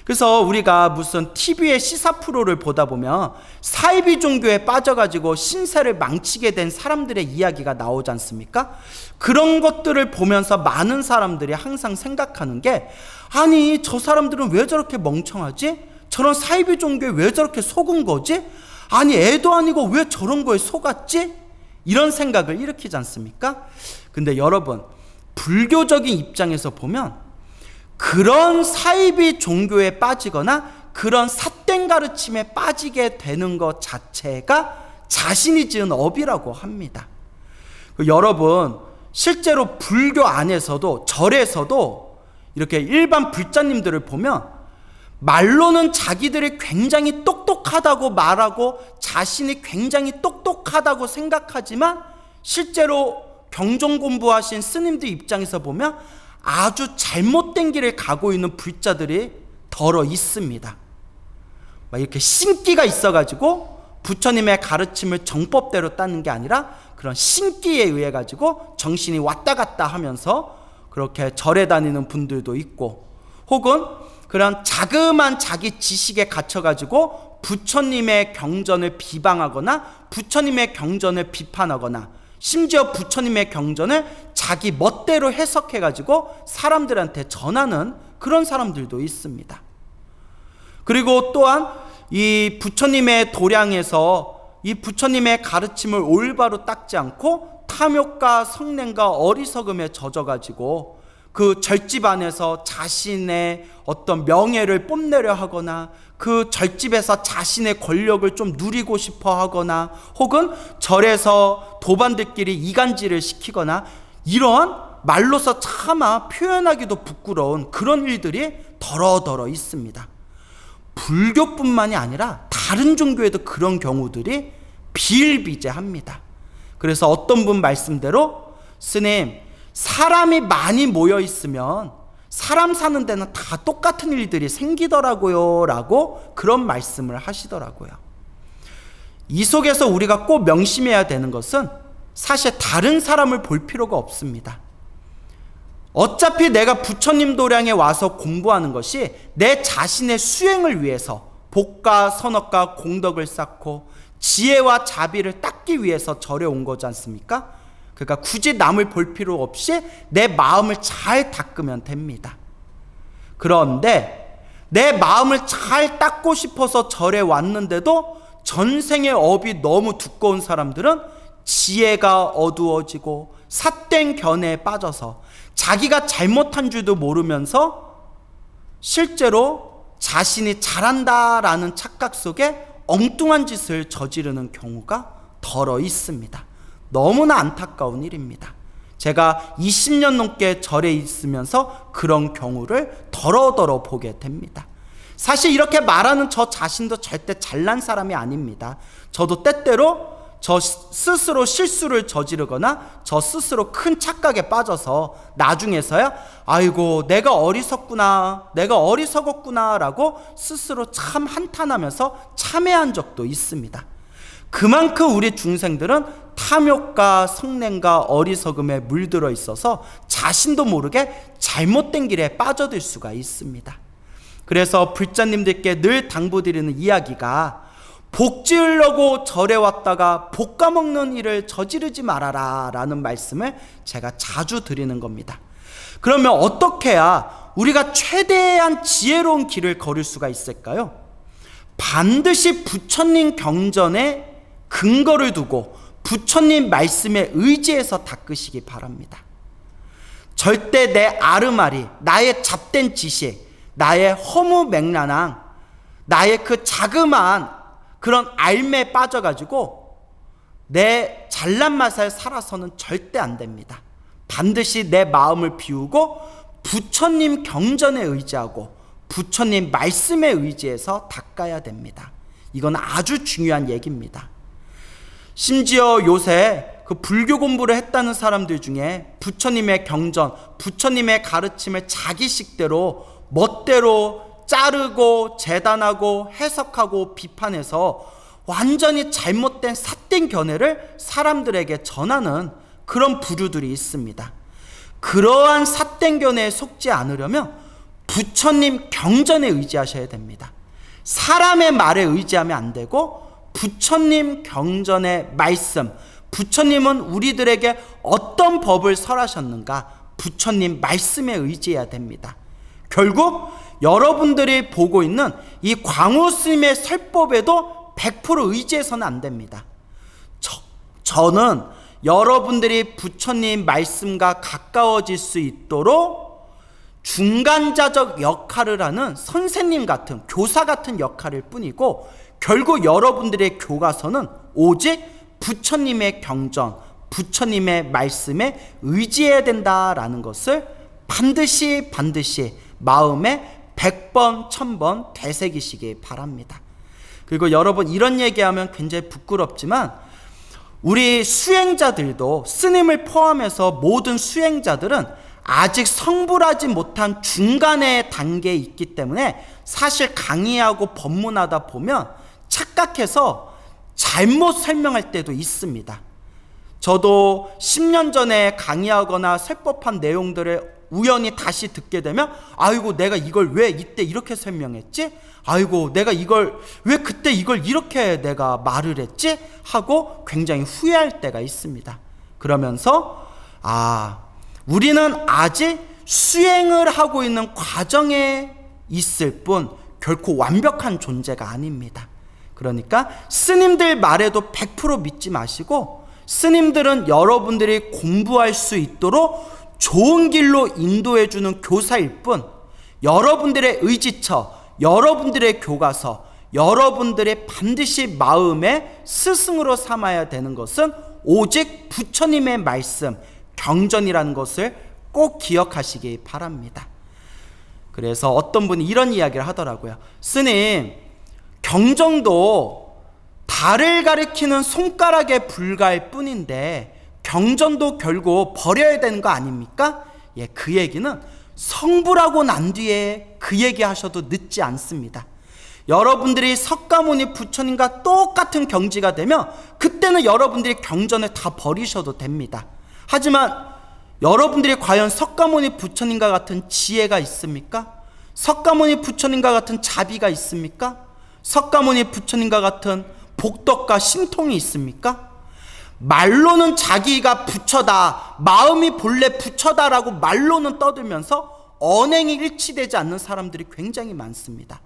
그래서 우리가 무슨 TV의 시사 프로를 보다 보면 사이비 종교에 빠져가지고 신세를 망치게 된 사람들의 이야기가 나오지 않습니까? 그런 것들을 보면서 많은 사람들이 항상 생각하는 게 아니 저 사람들은 왜 저렇게 멍청하지? 저런 사이비 종교에 왜 저렇게 속은 거지? 아니 애도 아니고 왜 저런 거에 속았지? 이런 생각을 일으키지 않습니까? 근데 여러분 불교적인 입장에서 보면 그런 사이비 종교에 빠지거나 그런 삿된 가르침에 빠지게 되는 것 자체가 자신이 지은 업이라고 합니다. 여러분 실제로 불교 안에서도 절에서도 이렇게 일반 불자님들을 보면 말로는 자기들이 굉장히 똑똑하다고 말하고 자신이 굉장히 똑똑하다고 생각하지만 실제로 경전 공부하신 스님들 입장에서 보면 아주 잘못된 길을 가고 있는 불자들이 더러 있습니다. 막 이렇게 신기가 있어가지고 부처님의 가르침을 정법대로 따는 게 아니라 그런 신기에 의해 가지고 정신이 왔다 갔다 하면서 그렇게 절에 다니는 분들도 있고 혹은 그런 자그마한 자기 지식에 갇혀가지고 부처님의 경전을 비방하거나 부처님의 경전을 비판하거나 심지어 부처님의 경전을 자기 멋대로 해석해가지고 사람들한테 전하는 그런 사람들도 있습니다. 그리고 또한 이 부처님의 도량에서 이 부처님의 가르침을 올바로 닦지 않고 탐욕과 성냄과 어리석음에 젖어가지고 그 절집 안에서 자신의 어떤 명예를 뽐내려 하거나 그 절집에서 자신의 권력을 좀 누리고 싶어 하거나 혹은 절에서 도반들끼리 이간질을 시키거나 이러한 말로서 차마 표현하기도 부끄러운 그런 일들이 더러더러 있습니다. 불교뿐만이 아니라 다른 종교에도 그런 경우들이 비일비재합니다. 그래서 어떤 분 말씀대로 스님 사람이 많이 모여 있으면 사람 사는 데는 다 똑같은 일들이 생기더라고요 라고 그런 말씀을 하시더라고요. 이 속에서 우리가 꼭 명심해야 되는 것은 사실 다른 사람을 볼 필요가 없습니다. 어차피 내가 부처님 도량에 와서 공부하는 것이 내 자신의 수행을 위해서 복과 선업과 공덕을 쌓고 지혜와 자비를 닦기 위해서 절에 온 거지 않습니까? 그러니까 굳이 남을 볼 필요 없이 내 마음을 잘 닦으면 됩니다. 그런데 내 마음을 잘 닦고 싶어서 절에 왔는데도 전생의 업이 너무 두꺼운 사람들은 지혜가 어두워지고 삿된 견해에 빠져서 자기가 잘못한 줄도 모르면서 실제로 자신이 잘한다라는 착각 속에 엉뚱한 짓을 저지르는 경우가 덜어 있습니다. 너무나 안타까운 일입니다. 제가 20년 넘게 절에 있으면서 그런 경우를 더러더러 보게 됩니다. 사실 이렇게 말하는 저 자신도 절대 잘난 사람이 아닙니다. 저도 때때로 저 스스로 실수를 저지르거나 저 스스로 큰 착각에 빠져서 나중에서야 아이고 내가 어리석었구나 라고 스스로 참 한탄하면서 참회한 적도 있습니다. 그만큼 우리 중생들은 탐욕과 성냄과 어리석음에 물들어 있어서 자신도 모르게 잘못된 길에 빠져들 수가 있습니다. 그래서 불자님들께 늘 당부드리는 이야기가 복 지으려고 절에 왔다가 복 까먹는 일을 저지르지 말아라 라는 말씀을 제가 자주 드리는 겁니다. 그러면 어떻게 해야 우리가 최대한 지혜로운 길을 걸을 수가 있을까요? 반드시 부처님 경전에 근거를 두고 부처님 말씀에 의지해서 닦으시기 바랍니다. 절대 내 아르마리, 나의 잡된 지식, 나의 허무맹랑한, 나의 그 자그마한 그런 알매에 빠져가지고 내 잘난 맛에 살아서는 절대 안 됩니다. 반드시 내 마음을 비우고 부처님 경전에 의지하고 부처님 말씀에 의지해서 닦아야 됩니다. 이건 아주 중요한 얘기입니다. 심지어 요새 그 불교 공부를 했다는 사람들 중에 부처님의 경전, 부처님의 가르침을 자기식대로 멋대로 자르고 재단하고 해석하고 비판해서 완전히 잘못된 삿된 견해를 사람들에게 전하는 그런 부류들이 있습니다. 그러한 삿된 견해에 속지 않으려면 부처님 경전에 의지하셔야 됩니다. 사람의 말에 의지하면 안 되고 부처님 경전의 말씀, 부처님은 우리들에게 어떤 법을 설하셨는가 부처님 말씀에 의지해야 됩니다. 결국 여러분들이 보고 있는 이 광우 스님의 설법에도 100% 의지해서는 안 됩니다. 저는 여러분들이 부처님 말씀과 가까워질 수 있도록 중간자적 역할을 하는 선생님 같은, 교사 같은 역할일 뿐이고 결국 여러분들의 교과서는 오직 부처님의 경전, 부처님의 말씀에 의지해야 된다라는 것을 반드시 마음에 100번, 1000번 되새기시기 바랍니다. 그리고 여러분 이런 얘기하면 굉장히 부끄럽지만 우리 수행자들도 스님을 포함해서 모든 수행자들은 아직 성불하지 못한 중간의 단계에 있기 때문에 사실 강의하고 법문하다 보면 착각해서 잘못 설명할 때도 있습니다. 저도 10년 전에 강의하거나 설법한 내용들을 우연히 다시 듣게 되면 아이고 내가 이걸 왜 이때 이렇게 설명했지? 아이고 내가 이걸 왜 그때 이걸 이렇게 내가 말을 했지? 하고 굉장히 후회할 때가 있습니다. 그러면서 우리는 아직 수행을 하고 있는 과정에 있을 뿐 결코 완벽한 존재가 아닙니다. 그러니까 스님들 말에도 100% 믿지 마시고 스님들은 여러분들이 공부할 수 있도록 좋은 길로 인도해주는 교사일 뿐 여러분들의 의지처, 여러분들의 교과서, 여러분들의 반드시 마음의 스승으로 삼아야 되는 것은 오직 부처님의 말씀, 경전이라는 것을 꼭 기억하시기 바랍니다. 그래서 어떤 분이 이런 이야기를 하더라고요. 스님, 경전도 달을 가리키는 손가락에 불과할 뿐인데 경전도 결국 버려야 되는 거 아닙니까? 그 얘기는 성불하고 난 뒤에 그 얘기 하셔도 늦지 않습니다. 여러분들이 석가모니 부처님과 똑같은 경지가 되면 그때는 여러분들이 경전을 다 버리셔도 됩니다. 하지만 여러분들이 과연 석가모니 부처님과 같은 지혜가 있습니까? 석가모니 부처님과 같은 자비가 있습니까? 석가모니 부처님과 같은 복덕과 신통이 있습니까? 말로는 자기가 부처다, 마음이 본래 부처다라고 말로는 떠들면서 언행이 일치되지 않는 사람들이 굉장히 많습니다.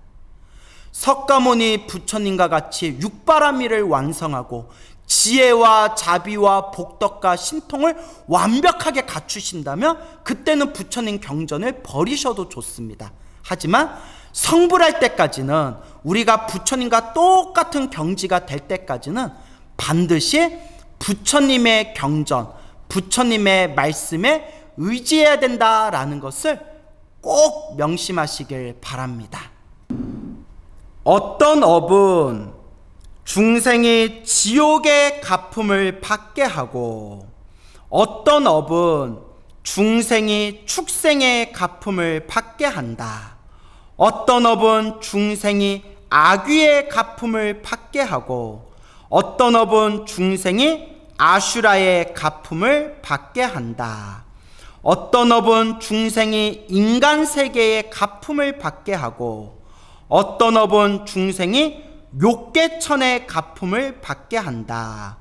석가모니 부처님과 같이 육바라밀을 완성하고 지혜와 자비와 복덕과 신통을 완벽하게 갖추신다면 그때는 부처님 경전을 버리셔도 좋습니다. 하지만 성불할 때까지는, 우리가 부처님과 똑같은 경지가 될 때까지는 반드시 부처님의 경전, 부처님의 말씀에 의지해야 된다라는 것을 꼭 명심하시길 바랍니다. 어떤 업은 중생이 지옥의 가품을 받게 하고 어떤 업은 중생이 축생의 가품을 받게 한다. 어떤 업은 중생이 악귀의 가품을 받게 하고 어떤 업은 중생이 아슈라의 가품을 받게 한다. 어떤 업은 중생이 인간 세계의 가품을 받게 하고 어떤 업은 중생이 욕계천의 가품을 받게 한다.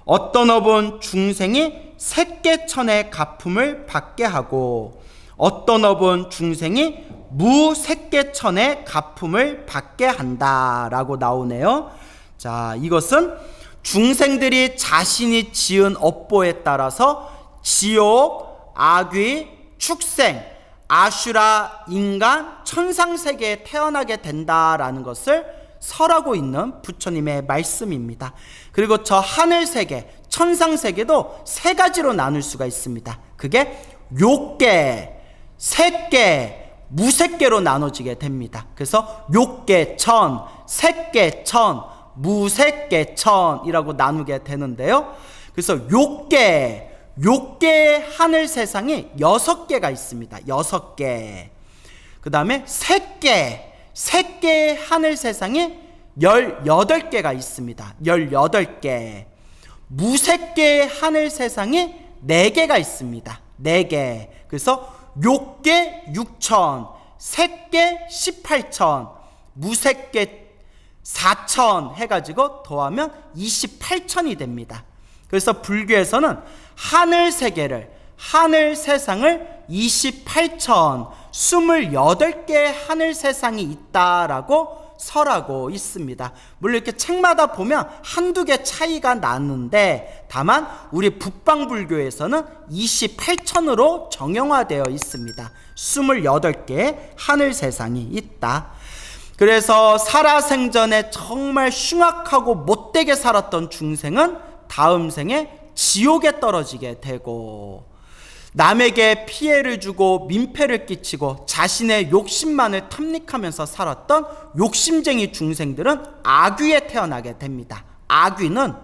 어떤 업은 중생이 색계천의 가품을 받게 하고 어떤 업은 중생이 무색계천의 가품을 받게 한다라고 나오네요. 자, 이것은 중생들이 자신이 지은 업보에 따라서 지옥, 악귀, 축생, 아슈라, 인간, 천상세계에 태어나게 된다라는 것을 설하고 있는 부처님의 말씀입니다. 그리고 저 하늘세계, 천상세계도 세 가지로 나눌 수가 있습니다. 그게 욕계, 색계, 무색계로 나눠지게 됩니다. 그래서 욕계천, 색계천, 무색계천이라고 나누게 되는데요. 그래서 욕계 하늘 세상이 6개가 있습니다. 6개. 그 다음에 색계 하늘 세상이 18개가 있습니다. 18개. 무색계 하늘 세상이 4개가 있습니다. 4개. 그래서 욕계 6천, 색계 18천, 무색계 4천 해가지고 더하면 28천이 됩니다. 그래서 불교에서는 하늘 세계를, 하늘 세상을 28천, 28개의 하늘 세상이 있다라고 설하고 있습니다. 물론 이렇게 책마다 보면 한두 개 차이가 나는데 다만 우리 북방불교에서는 28천으로 정형화되어 있습니다. 28개의 하늘 세상이 있다. 그래서 살아생전에 정말 흉악하고 못되게 살았던 중생은 다음 생에 지옥에 떨어지게 되고 남에게 피해를 주고 민폐를 끼치고 자신의 욕심만을 탐닉하면서 살았던 욕심쟁이 중생들은 악귀에 태어나게 됩니다. 악귀는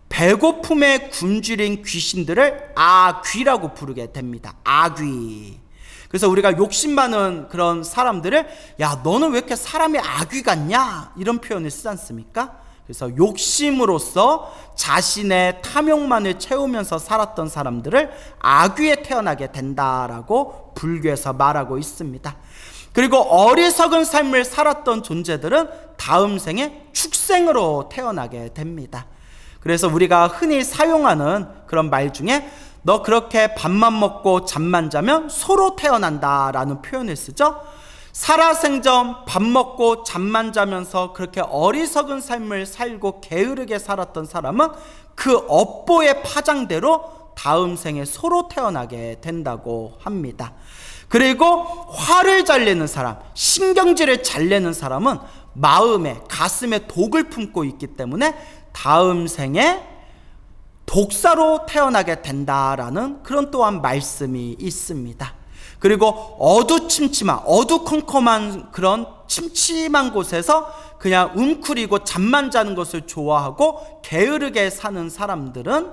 배고픔에 굶주린 귀신들을 아귀라고 부르게 됩니다. 아귀. 그래서 우리가 욕심 많은 그런 사람들을 야, 너는 왜 이렇게 사람이 아귀 같냐? 이런 표현을 쓰지 않습니까? 그래서 욕심으로써 자신의 탐욕만을 채우면서 살았던 사람들을 아귀에 태어나게 된다라고 불교에서 말하고 있습니다. 그리고 어리석은 삶을 살았던 존재들은 다음 생에 축생으로 태어나게 됩니다. 그래서 우리가 흔히 사용하는 그런 말 중에 너 그렇게 밥만 먹고 잠만 자면 소로 태어난다라는 표현을 쓰죠. 살아생전 밥 먹고 잠만 자면서 그렇게 어리석은 삶을 살고 게으르게 살았던 사람은 그 업보의 파장대로 다음 생에 소로 태어나게 된다고 합니다. 그리고 화를 잘 내는 사람, 신경질을 잘 내는 사람은 마음에, 가슴에 독을 품고 있기 때문에 다음 생에 독사로 태어나게 된다라는 그런 또한 말씀이 있습니다. 그리고 어두침침한, 어두컴컴한 그런 침침한 곳에서 그냥 웅크리고 잠만 자는 것을 좋아하고 게으르게 사는 사람들은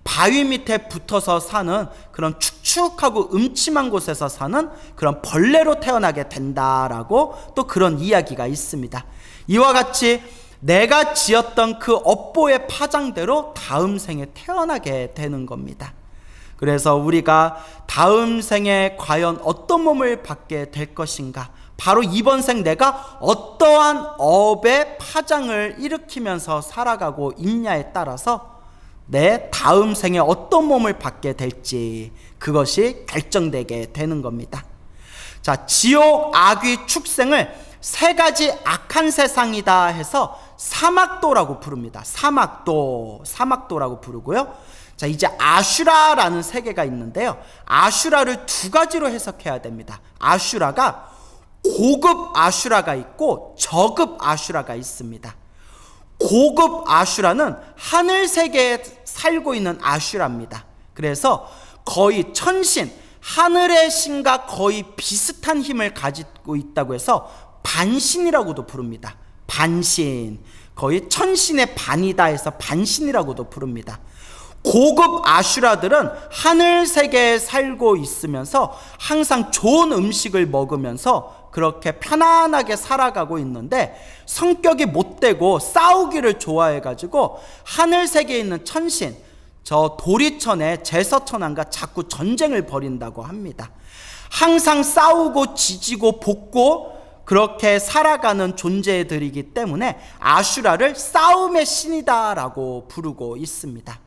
바위 밑에 붙어서 사는 그런 축축하고 음침한 곳에서 사는 그런 벌레로 태어나게 된다라고 또 그런 이야기가 있습니다. 이와 같이 내가 지었던 그 업보의 파장대로 다음 생에 태어나게 되는 겁니다. 그래서 우리가 다음 생에 과연 어떤 몸을 받게 될 것인가, 바로 이번 생 내가 어떠한 업의 파장을 일으키면서 살아가고 있냐에 따라서 내 다음 생에 어떤 몸을 받게 될지 그것이 결정되게 되는 겁니다. 자, 지옥, 악귀, 축생을 세 가지 악한 세상이다 해서 사막도라고 부릅니다. 사막도라고 부르고요. 자, 이제 아슈라라는 세계가 있는데요. 아슈라를 두 가지로 해석해야 됩니다. 아슈라가 고급 아슈라가 있고 저급 아슈라가 있습니다. 고급 아슈라는 하늘 세계에 살고 있는 아슈라입니다. 그래서 거의 천신, 하늘의 신과 거의 비슷한 힘을 가지고 있다고 해서 반신이라고도 부릅니다. 반신, 거의 천신의 반이다 해서 반신이라고도 부릅니다. 고급 아슈라들은 하늘 세계에 살고 있으면서 항상 좋은 음식을 먹으면서 그렇게 편안하게 살아가고 있는데, 성격이 못되고 싸우기를 좋아해가지고 하늘 세계에 있는 천신, 저 도리천의 제서천왕과 자꾸 전쟁을 벌인다고 합니다. 항상 싸우고 지지고 볶고 그렇게 살아가는 존재들이기 때문에 아슈라를 싸움의 신이다라고 부르고 있습니다.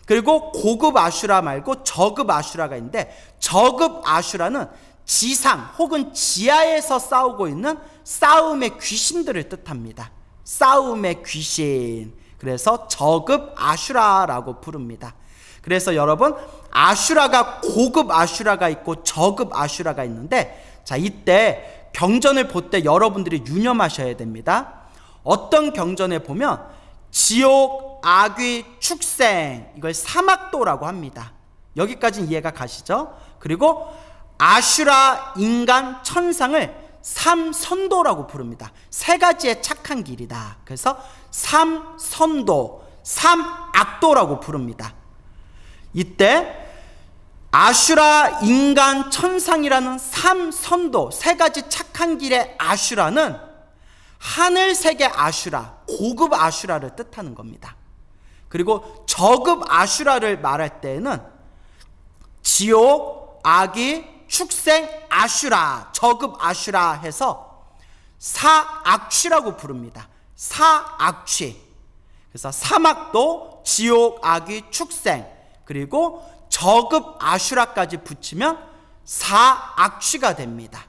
그리고 고급 아슈라 말고 저급 아슈라가 있는데, 저급 아슈라는 지상 혹은 지하에서 싸우고 있는 싸움의 귀신들을 뜻합니다. 싸움의 귀신. 그래서 저급 아슈라라고 부릅니다. 그래서 여러분, 아슈라가 고급 아슈라가 있고 저급 아슈라가 있는데, 자, 이때 경전을 볼 때 여러분들이 유념하셔야 됩니다. 어떤 경전에 보면 지옥, 악귀, 축생, 이걸 사막도라고 합니다. 여기까지는 이해가 가시죠? 그리고 아슈라, 인간, 천상을 삼선도라고 부릅니다. 세 가지의 착한 길이다. 그래서 삼선도, 삼악도라고 부릅니다. 이때 아슈라, 인간, 천상이라는 삼선도, 세 가지 착한 길의 아슈라는 하늘세계 아슈라, 고급 아슈라를 뜻하는 겁니다. 그리고 저급 아슈라를 말할 때에는 지옥, 악귀, 축생, 아슈라, 저급 아슈라 해서 사악취라고 부릅니다. 사악취. 그래서 사막도, 지옥, 악귀, 축생, 그리고 저급 아슈라까지 붙이면 사악취가 됩니다.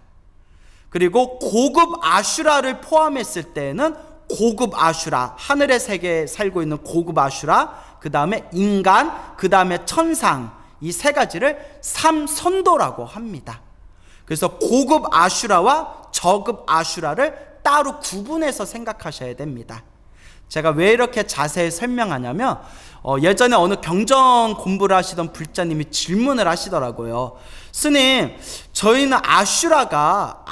그리고 고급 아슈라를 포함했을 때는 고급 아슈라, 하늘의 세계에 살고 있는 고급 아슈라, 그 다음에 인간, 그 다음에 천상, 이 세 가지를 삼선도라고 합니다. 그래서 고급 아슈라와 저급 아슈라를 따로 구분해서 생각하셔야 됩니다. 제가 왜 이렇게 자세히 설명하냐면, 예전에 어느 경전 공부를 하시던 불자님이 질문을 하시더라고요. 스님, 저희는 아슈라가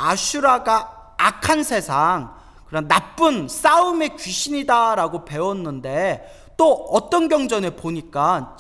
악한 세상, 그런 나쁜 싸움의 귀신이다라고 배웠는데, 또 어떤 경전에 보니까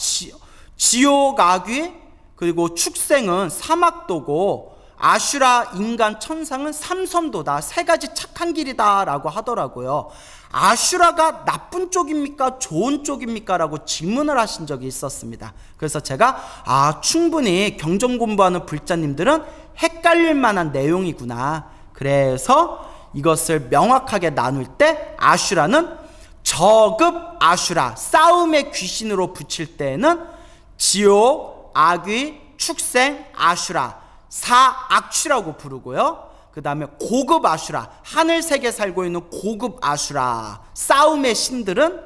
지옥, 악귀, 그리고 축생은 사막도고 아슈라, 인간, 천상은 삼선도다, 세 가지 착한 길이다 라고 하더라고요. 아슈라가 나쁜 쪽입니까? 좋은 쪽입니까? 라고 질문을 하신 적이 있었습니다. 그래서 제가 충분히 경전 공부하는 불자님들은 헷갈릴 만한 내용이구나, 그래서 이것을 명확하게 나눌 때 아슈라는 저급 아슈라, 싸움의 귀신으로 붙일 때는 지옥, 악귀, 축생, 아슈라, 사악취라고 부르고요. 그 다음에 고급 아슈라, 하늘세계에 살고 있는 고급 아슈라, 싸움의 신들은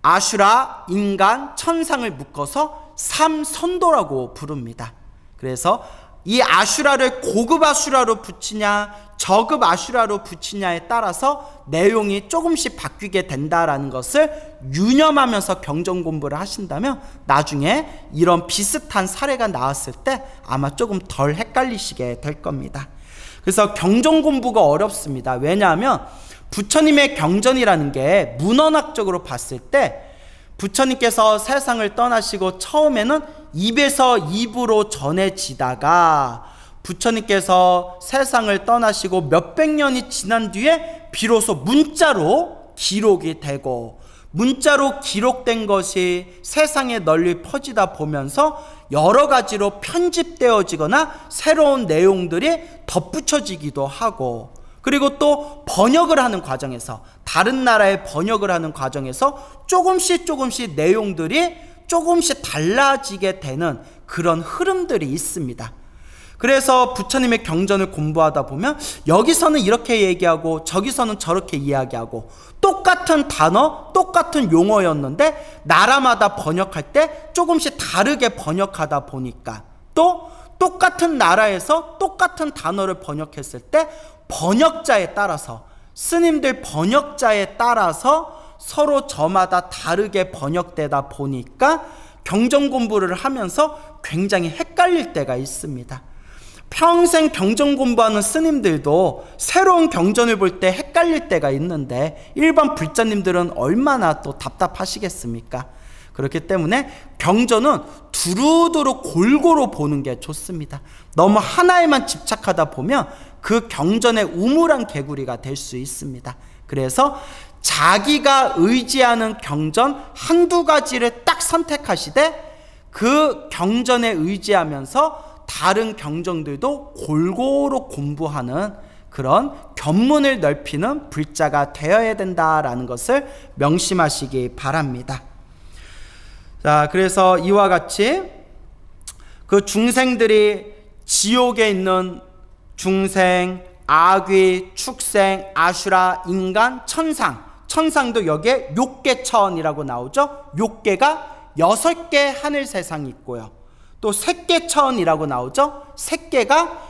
아슈라, 인간, 천상을 묶어서 삼선도라고 부릅니다. 그래서 이 아슈라를 고급 아슈라로 붙이냐 저급 아슈라로 붙이냐에 따라서 내용이 조금씩 바뀌게 된다라는 것을 유념하면서 경전 공부를 하신다면 나중에 이런 비슷한 사례가 나왔을 때 아마 조금 덜 헷갈리시게 될 겁니다. 그래서 경전 공부가 어렵습니다. 왜냐하면 부처님의 경전이라는 게 문헌학적으로 봤을 때 부처님께서 세상을 떠나시고 처음에는 입에서 입으로 전해지다가 부처님께서 세상을 떠나시고 몇백 년이 지난 뒤에 비로소 문자로 기록이 되고, 문자로 기록된 것이 세상에 널리 퍼지다 보면서 여러 가지로 편집되어지거나 새로운 내용들이 덧붙여지기도 하고, 그리고 또 번역을 하는 과정에서, 다른 나라에 번역을 하는 과정에서 조금씩 내용들이 조금씩 달라지게 되는 그런 흐름들이 있습니다. 그래서 부처님의 경전을 공부하다 보면 여기서는 이렇게 얘기하고 저기서는 저렇게 이야기하고, 똑같은 단어, 똑같은 용어였는데 나라마다 번역할 때 조금씩 다르게 번역하다 보니까, 또 똑같은 나라에서 똑같은 단어를 번역했을 때 번역자에 따라서, 스님들 번역자에 따라서 서로 저마다 다르게 번역되다 보니까 경전 공부를 하면서 굉장히 헷갈릴 때가 있습니다. 평생 경전 공부하는 스님들도 새로운 경전을 볼 때 헷갈릴 때가 있는데 일반 불자님들은 얼마나 또 답답하시겠습니까? 그렇기 때문에 경전은 두루두루 골고루 보는 게 좋습니다. 너무 하나에만 집착하다 보면 그 경전의 우물한 개구리가 될 수 있습니다. 그래서 자기가 의지하는 경전 한두 가지를 딱 선택하시되 그 경전에 의지하면서 다른 경전들도 골고루 공부하는 그런 견문을 넓히는 불자가 되어야 된다라는 것을 명심하시기 바랍니다. 자, 그래서 이와 같이 그 중생들이 지옥에 있는 중생, 아귀, 축생, 아슈라, 인간, 천상도 여기에 욕계천이라고 나오죠. 욕계가 6개 하늘 세상이 있고요. 또 색계천이라고 나오죠. 색계가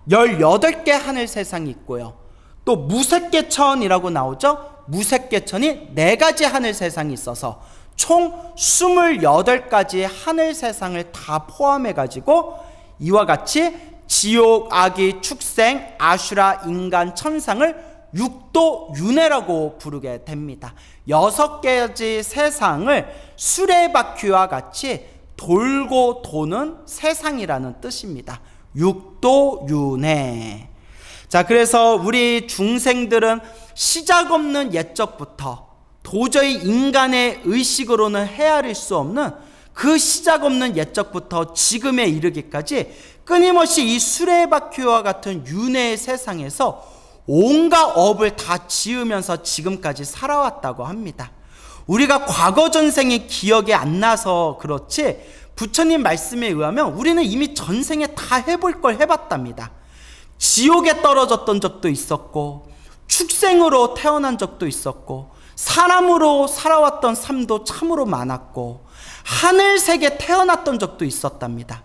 18개 하늘 세상이 있고요. 또 무색계천이라고 나오죠. 무색계천이 4가지 하늘 세상이 있어서 총 28가지 하늘 세상을 다 포함해 가지고 이와 같이 지옥, 아기, 축생, 아슈라, 인간, 천상을 육도 윤회라고 부르게 됩니다. 6가지 세상을 수레바퀴와 같이 돌고 도는 세상이라는 뜻입니다. 육도윤회. 자, 그래서 우리 중생들은 시작 없는 옛적부터 도저히 인간의 의식으로는 헤아릴 수 없는 그 시작 없는 옛적부터 지금에 이르기까지 끊임없이 이 수레바퀴와 같은 윤회의 세상에서 온갖 업을 다 지으면서 지금까지 살아왔다고 합니다. 우리가 과거 전생이 기억이 안 나서 그렇지 부처님 말씀에 의하면 우리는 이미 전생에 다 해볼 걸 해봤답니다. 지옥에 떨어졌던 적도 있었고, 축생으로 태어난 적도 있었고, 사람으로 살아왔던 삶도 참으로 많았고, 하늘색에 태어났던 적도 있었답니다.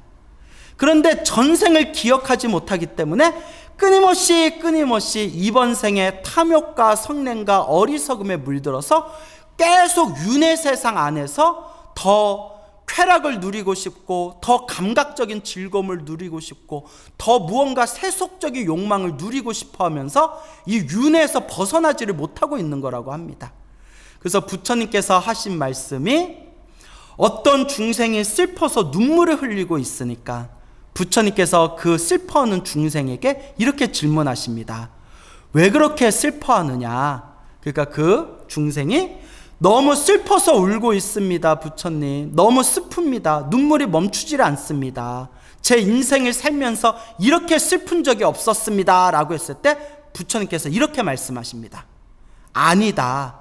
그런데 전생을 기억하지 못하기 때문에 끊임없이 이번 생에 탐욕과 성냄과 어리석음에 물들어서 계속 윤회 세상 안에서 더 쾌락을 누리고 싶고, 더 감각적인 즐거움을 누리고 싶고, 더 무언가 세속적인 욕망을 누리고 싶어 하면서 이 윤회에서 벗어나지를 못하고 있는 거라고 합니다. 그래서 부처님께서 하신 말씀이, 어떤 중생이 슬퍼서 눈물을 흘리고 있으니까 부처님께서 그 슬퍼하는 중생에게 이렇게 질문하십니다. 왜 그렇게 슬퍼하느냐? 그러니까 그 중생이 너무 슬퍼서 울고 있습니다. 부처님, 너무 슬픕니다. 눈물이 멈추질 않습니다. 제 인생을 살면서 이렇게 슬픈 적이 없었습니다 라고 했을 때 부처님께서 이렇게 말씀하십니다. 아니다.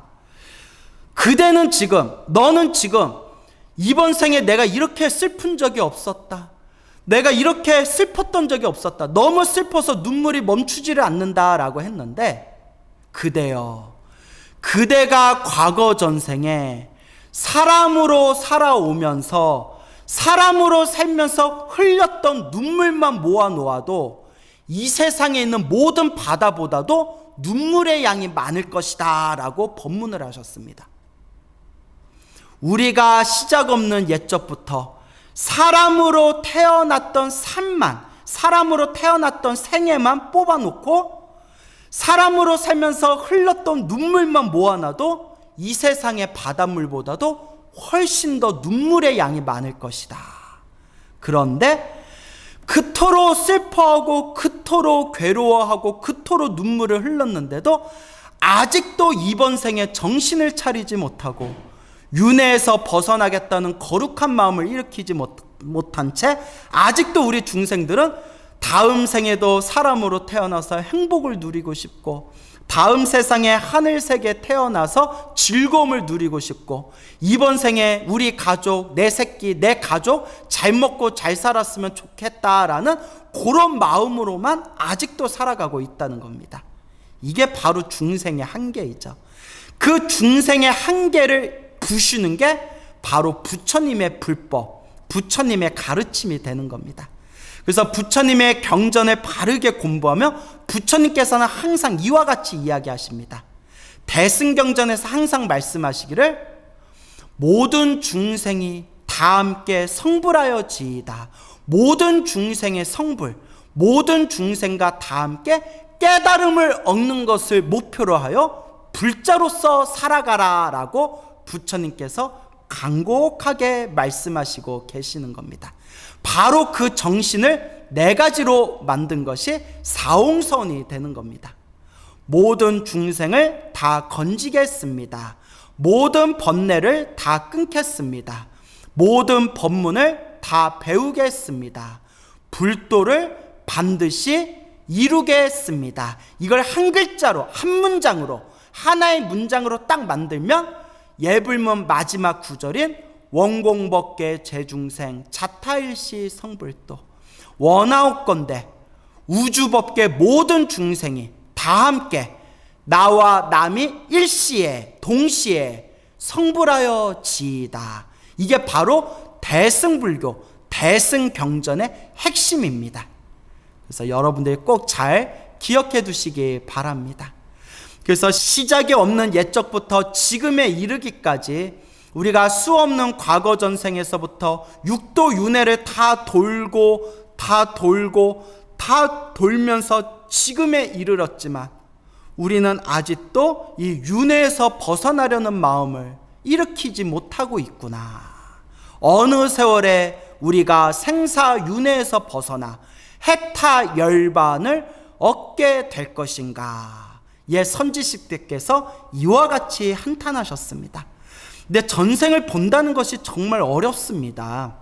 그대는 지금, 너는 지금 이번 생에 내가 이렇게 슬픈 적이 없었다, 내가 이렇게 슬펐던 적이 없었다, 너무 슬퍼서 눈물이 멈추지를 않는다 라고 했는데, 그대여, 그대가 과거 전생에 사람으로 살아오면서 사람으로 살면서 흘렸던 눈물만 모아놓아도 이 세상에 있는 모든 바다보다도 눈물의 양이 많을 것이다 라고 법문을 하셨습니다. 우리가 시작 없는 옛적부터 사람으로 태어났던 삶만, 사람으로 태어났던 생애만 뽑아놓고 사람으로 살면서 흘렀던 눈물만 모아놔도 이 세상의 바닷물보다도 훨씬 더 눈물의 양이 많을 것이다. 그런데 그토록 슬퍼하고 그토록 괴로워하고 그토록 눈물을 흘렸는데도 아직도 이번 생에 정신을 차리지 못하고 윤회에서 벗어나겠다는 거룩한 마음을 일으키지 못한 채 아직도 우리 중생들은 다음 생에도 사람으로 태어나서 행복을 누리고 싶고 다음 세상에 하늘색에 태어나서 즐거움을 누리고 싶고 이번 생에 우리 가족, 내 새끼, 내 가족 잘 먹고 잘 살았으면 좋겠다라는 그런 마음으로만 아직도 살아가고 있다는 겁니다. 이게 바로 중생의 한계이죠. 그 중생의 한계를 부수는 게 바로 부처님의 불법, 부처님의 가르침이 되는 겁니다. 그래서 부처님의 경전을 바르게 공부하며 부처님께서는 항상 이와 같이 이야기하십니다. 대승경전에서 항상 말씀하시기를 모든 중생이 다 함께 성불하여 지이다. 모든 중생의 성불, 모든 중생과 다 함께 깨달음을 얻는 것을 목표로 하여 불자로서 살아가라 라고 부처님께서 간곡하게 말씀하시고 계시는 겁니다. 바로 그 정신을 네 가지로 만든 것이 사홍선이 되는 겁니다. 모든 중생을 다 건지겠습니다. 모든 번뇌를 다 끊겠습니다. 모든 법문을 다 배우겠습니다. 불도를 반드시 이루겠습니다. 이걸 한 글자로, 한 문장으로, 하나의 문장으로 딱 만들면 예불문 마지막 구절인 원공법계 제중생 자타일시 성불도 원하옵건대 우주법계 모든 중생이 다 함께 나와 남이 일시에 동시에 성불하여 지이다. 이게 바로 대승불교, 대승경전의 핵심입니다. 그래서 여러분들이 꼭 잘 기억해 두시기 바랍니다. 그래서 시작이 없는 옛적부터 지금에 이르기까지 우리가 수없는 과거 전생에서부터 육도 윤회를 다 돌면서 지금에 이르렀지만 우리는 아직도 이 윤회에서 벗어나려는 마음을 일으키지 못하고 있구나. 어느 세월에 우리가 생사윤회에서 벗어나 해타 열반을 얻게 될 것인가. 예, 선지식대께서 이와 같이 한탄하셨습니다. 근데 전생을 본다는 것이 정말 어렵습니다.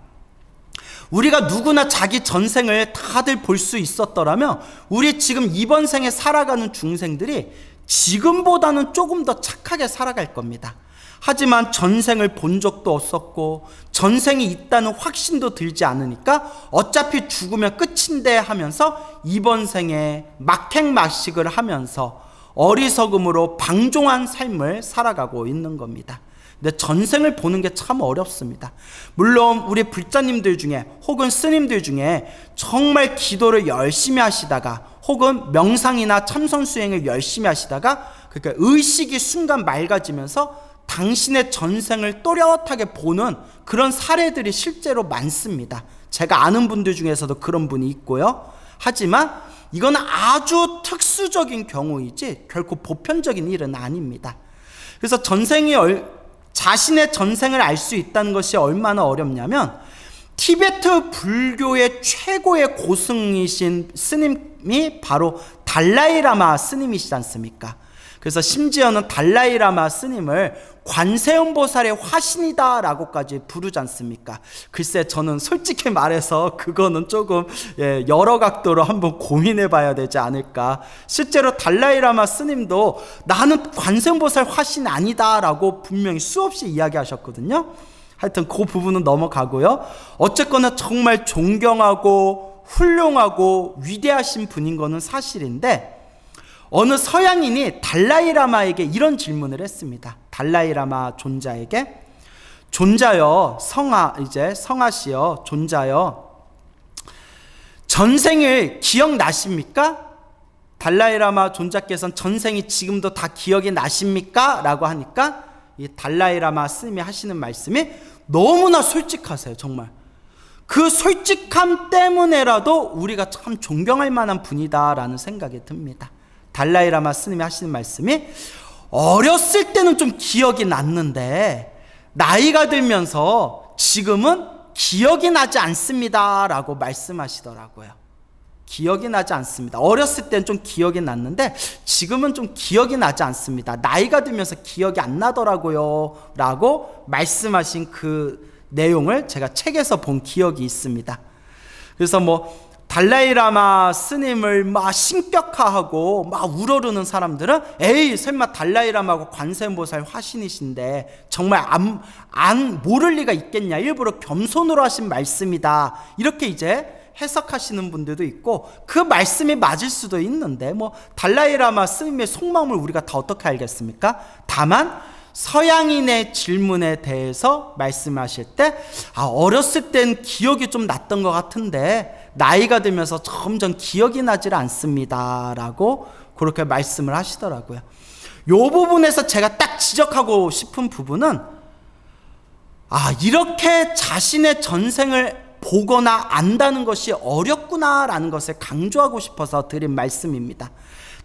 우리가 누구나 자기 전생을 다들 볼 수 있었더라면 우리 지금 이번 생에 살아가는 중생들이 지금보다는 조금 더 착하게 살아갈 겁니다. 하지만 전생을 본 적도 없었고 전생이 있다는 확신도 들지 않으니까 어차피 죽으면 끝인데 하면서 이번 생에 막행막식을 하면서 어리석음으로 방종한 삶을 살아가고 있는 겁니다. 근데 전생을 보는 게 참 어렵습니다. 물론 우리 불자님들 중에 혹은 스님들 중에 정말 기도를 열심히 하시다가 혹은 명상이나 참선수행을 열심히 하시다가 그러니까 의식이 순간 맑아지면서 당신의 전생을 또렷하게 보는 그런 사례들이 실제로 많습니다. 제가 아는 분들 중에서도 그런 분이 있고요. 하지만 이건 아주 특수적인 경우이지 결코 보편적인 일은 아닙니다. 그래서 자신의 전생을 알 수 있다는 것이 얼마나 어렵냐면 티베트 불교의 최고의 고승이신 스님이 바로 달라이라마 스님이시지 않습니까? 그래서 심지어는 달라이라마 스님을 관세음보살의 화신이다 라고까지 부르지 않습니까? 글쎄 저는 솔직히 말해서 그거는 조금 여러 각도로 한번 고민해 봐야 되지 않을까. 실제로 달라이라마 스님도 나는 관세음보살 화신 아니다 라고 분명히 수없이 이야기하셨거든요. 하여튼 그 부분은 넘어가고요. 어쨌거나 정말 존경하고 훌륭하고 위대하신 분인 거는 사실인데 어느 서양인이 달라이라마에게 이런 질문을 했습니다. 달라이라마 존자에게 존자여 성하시여 존자여 전생을 기억나십니까? 달라이라마 존자께서는 전생이 지금도 다 기억이 나십니까? 라고 하니까 이 달라이라마 스님이 하시는 말씀이 너무나 솔직하세요. 정말 그 솔직함 때문에라도 우리가 참 존경할 만한 분이다라는 생각이 듭니다. 달라이라마 스님이 하시는 말씀이 어렸을 때는 좀 기억이 났는데 나이가 들면서 지금은 기억이 나지 않습니다 라고 말씀하시더라고요. 기억이 나지 않습니다. 어렸을 땐 좀 기억이 났는데 지금은 좀 기억이 나지 않습니다. 나이가 들면서 기억이 안 나더라고요 라고 말씀하신 그 내용을 제가 책에서 본 기억이 있습니다. 그래서 달라이라마 스님을 막 신격화하고 막 우러르는 사람들은 에이 설마 달라이라마고 관세음보살 화신이신데 정말 안 모를 리가 있겠냐, 일부러 겸손으로 하신 말씀이다 이렇게 이제 해석하시는 분들도 있고, 그 말씀이 맞을 수도 있는데 달라이라마 스님의 속마음을 우리가 다 어떻게 알겠습니까? 다만 서양인의 질문에 대해서 말씀하실 때 어렸을 땐 기억이 좀 났던 것 같은데 나이가 들면서 점점 기억이 나질 않습니다 라고 그렇게 말씀을 하시더라고요. 이 부분에서 제가 딱 지적하고 싶은 부분은 이렇게 자신의 전생을 보거나 안다는 것이 어렵구나 라는 것을 강조하고 싶어서 드린 말씀입니다.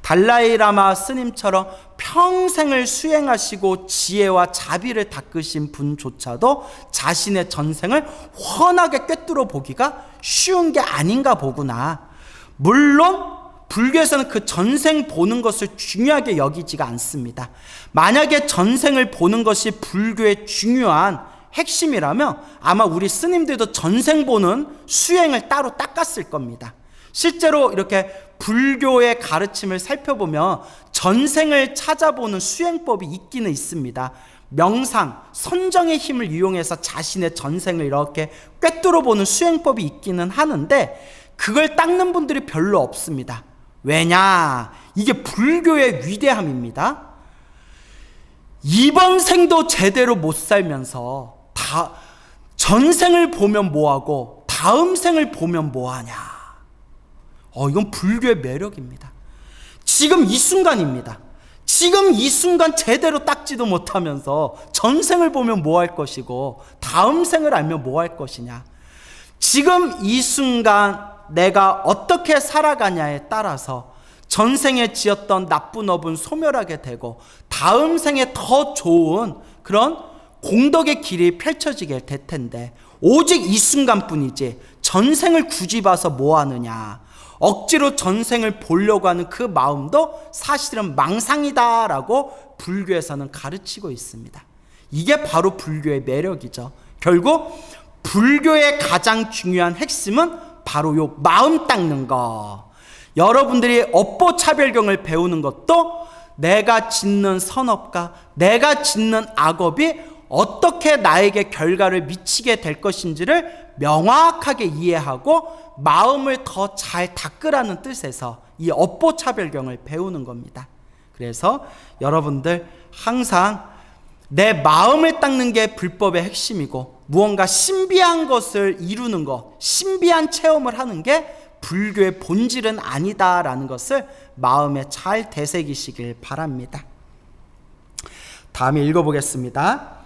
달라이라마 스님처럼 평생을 수행하시고 지혜와 자비를 닦으신 분조차도 자신의 전생을 훤하게 꿰뚫어 보기가 쉬운 게 아닌가 보구나. 물론 불교에서는 그 전생 보는 것을 중요하게 여기지가 않습니다. 만약에 전생을 보는 것이 불교의 중요한 핵심이라면 아마 우리 스님들도 전생 보는 수행을 따로 닦았을 겁니다. 실제로 이렇게 불교의 가르침을 살펴보면 전생을 찾아보는 수행법이 있기는 있습니다. 명상, 선정의 힘을 이용해서 자신의 전생을 이렇게 꿰뚫어 보는 수행법이 있기는 하는데 그걸 닦는 분들이 별로 없습니다. 왜냐? 이게 불교의 위대함입니다. 이번 생도 제대로 못 살면서 전생을 보면 뭐하고 다음 생을 보면 뭐하냐. 이건 불교의 매력입니다. 지금 이 순간입니다. 지금 이 순간 제대로 닦지도 못하면서 전생을 보면 뭐 할 것이고 다음 생을 알면 뭐 할 것이냐. 지금 이 순간 내가 어떻게 살아가냐에 따라서 전생에 지었던 나쁜 업은 소멸하게 되고 다음 생에 더 좋은 그런 공덕의 길이 펼쳐지게 될 텐데 오직 이 순간뿐이지 전생을 굳이 봐서 뭐 하느냐. 억지로 전생을 보려고 하는 그 마음도 사실은 망상이다라고 불교에서는 가르치고 있습니다. 이게 바로 불교의 매력이죠. 결국 불교의 가장 중요한 핵심은 바로 요 마음 닦는 거. 여러분들이 업보차별경을 배우는 것도 내가 짓는 선업과 내가 짓는 악업이 어떻게 나에게 결과를 미치게 될 것인지를 명확하게 이해하고 마음을 더 잘 닦으라는 뜻에서 이 업보차별경을 배우는 겁니다. 그래서 여러분들 항상 내 마음을 닦는 게 불법의 핵심이고 무언가 신비한 것을 이루는 것, 신비한 체험을 하는 게 불교의 본질은 아니다라는 것을 마음에 잘 되새기시길 바랍니다. 다음에 읽어보겠습니다.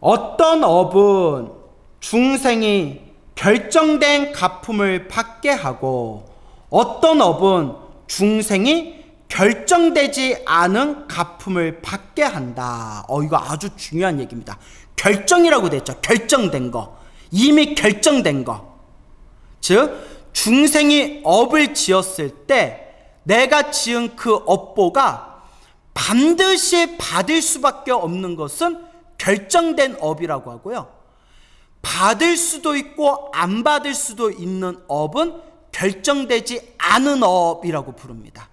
어떤 업은 중생이 결정된 가품을 받게 하고 어떤 업은 중생이 결정되지 않은 가품을 받게 한다. 이거 아주 중요한 얘기입니다. 결정이라고 되어 있죠. 결정된 거. 이미 결정된 거. 즉 중생이 업을 지었을 때 내가 지은 그 업보가 반드시 받을 수밖에 없는 것은 결정된 업이라고 하고요. 받을 수도 있고 안 받을 수도 있는 업은 결정되지 않은 업이라고 부릅니다.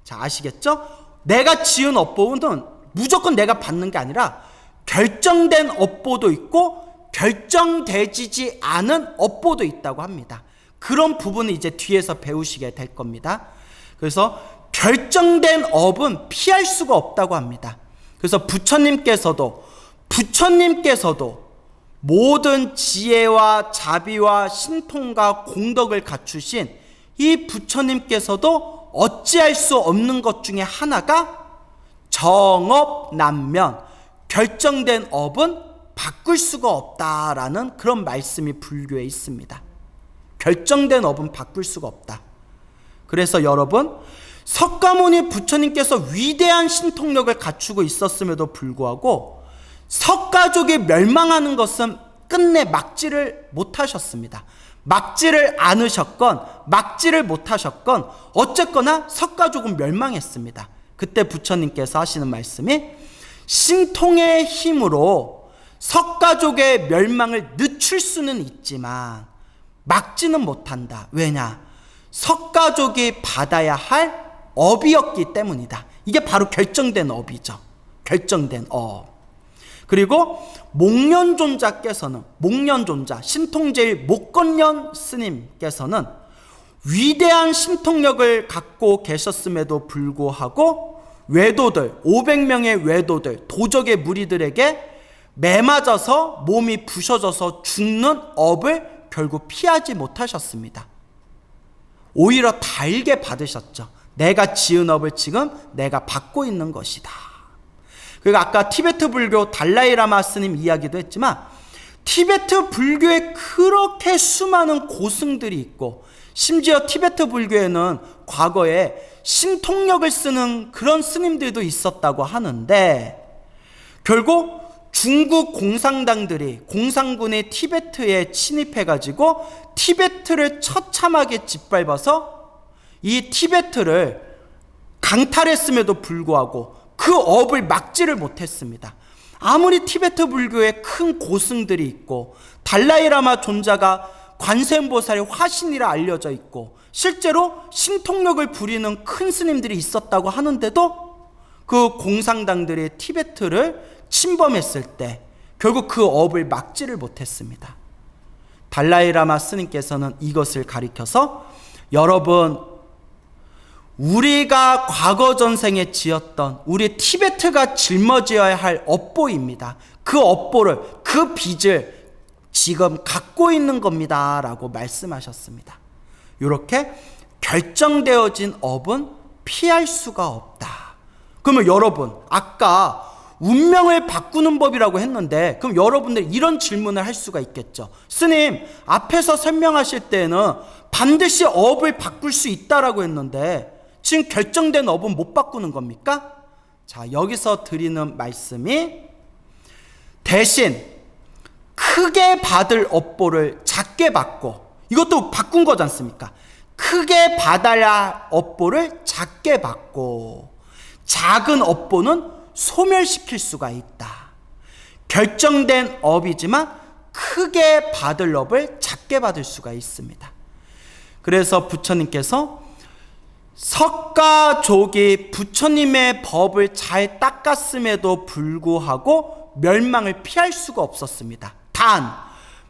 자, 아시겠죠? 내가 지은 업보는 무조건 내가 받는 게 아니라 결정된 업보도 있고 결정되지 않은 업보도 있다고 합니다. 그런 부분은 이제 뒤에서 배우시게 될 겁니다. 그래서 결정된 업은 피할 수가 없다고 합니다. 그래서 부처님께서도 모든 지혜와 자비와 신통과 공덕을 갖추신 이 부처님께서도 어찌할 수 없는 것 중에 하나가 정업난면, 결정된 업은 바꿀 수가 없다라는 그런 말씀이 불교에 있습니다. 결정된 업은 바꿀 수가 없다. 그래서 여러분, 석가모니 부처님께서 위대한 신통력을 갖추고 있었음에도 불구하고 석가족이 멸망하는 것은 끝내 막지를 못하셨습니다. 막지를 않으셨건 막지를 못하셨건 어쨌거나 석가족은 멸망했습니다. 그때 부처님께서 하시는 말씀이 신통의 힘으로 석가족의 멸망을 늦출 수는 있지만 막지는 못한다. 왜냐? 석가족이 받아야 할 업이었기 때문이다. 이게 바로 결정된 업이죠. 결정된 업. 그리고 목련존자께서는, 목련존자 신통제일 목건련 스님께서는 위대한 신통력을 갖고 계셨음에도 불구하고 외도들, 500명의 외도들, 도적의 무리들에게 매맞아서 몸이 부셔져서 죽는 업을 결국 피하지 못하셨습니다. 오히려 달게 받으셨죠. 내가 지은 업을 지금 내가 받고 있는 것이다. 그리고 아까 티베트 불교 달라이라마 스님 이야기도 했지만 티베트 불교에 그렇게 수많은 고승들이 있고 심지어 티베트 불교에는 과거에 신통력을 쓰는 그런 스님들도 있었다고 하는데 결국 중국 공산당들이 공산군이 티베트에 침입해가지고 티베트를 처참하게 짓밟아서 이 티베트를 강탈했음에도 불구하고 그 업을 막지를 못했습니다. 아무리 티베트 불교에 큰 고승들이 있고 달라이라마 존자가 관세음보살의 화신이라 알려져 있고 실제로 신통력을 부리는 큰 스님들이 있었다고 하는데도 그 공산당들이 티베트를 침범했을 때 결국 그 업을 막지를 못했습니다. 달라이라마 스님께서는 이것을 가리켜서 여러분, 우리가 과거 전생에 지었던 우리 티베트가 짊어져야 할 업보입니다. 그 업보를, 그 빚을 지금 갖고 있는 겁니다 라고 말씀하셨습니다. 이렇게 결정되어진 업은 피할 수가 없다. 그러면 여러분, 아까 운명을 바꾸는 법이라고 했는데 그럼 여러분들 이런 질문을 할 수가 있겠죠. 스님, 앞에서 설명하실 때는 반드시 업을 바꿀 수 있다라고 했는데 지금 결정된 업은 못 바꾸는 겁니까? 자, 여기서 드리는 말씀이 대신 크게 받을 업보를 작게 받고, 이것도 바꾼 거지 않습니까? 크게 받아야 할 업보를 작게 받고 작은 업보는 소멸시킬 수가 있다. 결정된 업이지만 크게 받을 업을 작게 받을 수가 있습니다. 그래서 부처님께서 석가족이 부처님의 법을 잘 닦았음에도 불구하고 멸망을 피할 수가 없었습니다. 단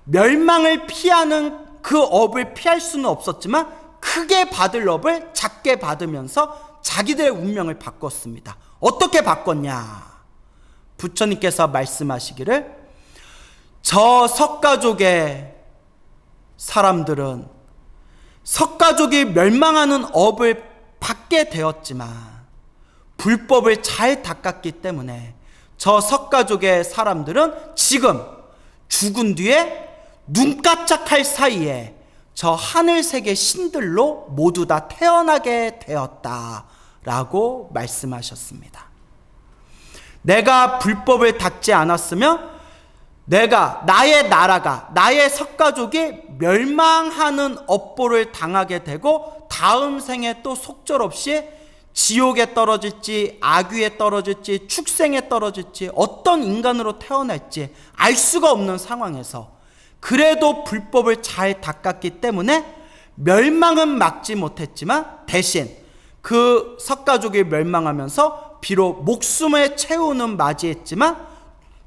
멸망을 피하는 그 업을 피할 수는 없었지만 크게 받을 업을 작게 받으면서 자기들의 운명을 바꿨습니다. 어떻게 바꿨냐? 부처님께서 말씀하시기를 저 석가족의 사람들은 석가족이 멸망하는 업을 받게 되었지만 불법을 잘 닦았기 때문에 저 석가족의 사람들은 지금 죽은 뒤에 눈 깜짝할 사이에 저 하늘세계 신들로 모두 다 태어나게 되었다라고 말씀하셨습니다. 내가 불법을 닦지 않았으면 나의 나라가, 나의 석가족이 멸망하는 업보를 당하게 되고 다음 생에 또 속절없이 지옥에 떨어질지 악귀에 떨어질지 축생에 떨어질지 어떤 인간으로 태어날지 알 수가 없는 상황에서 그래도 불법을 잘 닦았기 때문에 멸망은 막지 못했지만 대신 그 석가족이 멸망하면서 비록 목숨의 채우는 맞이했지만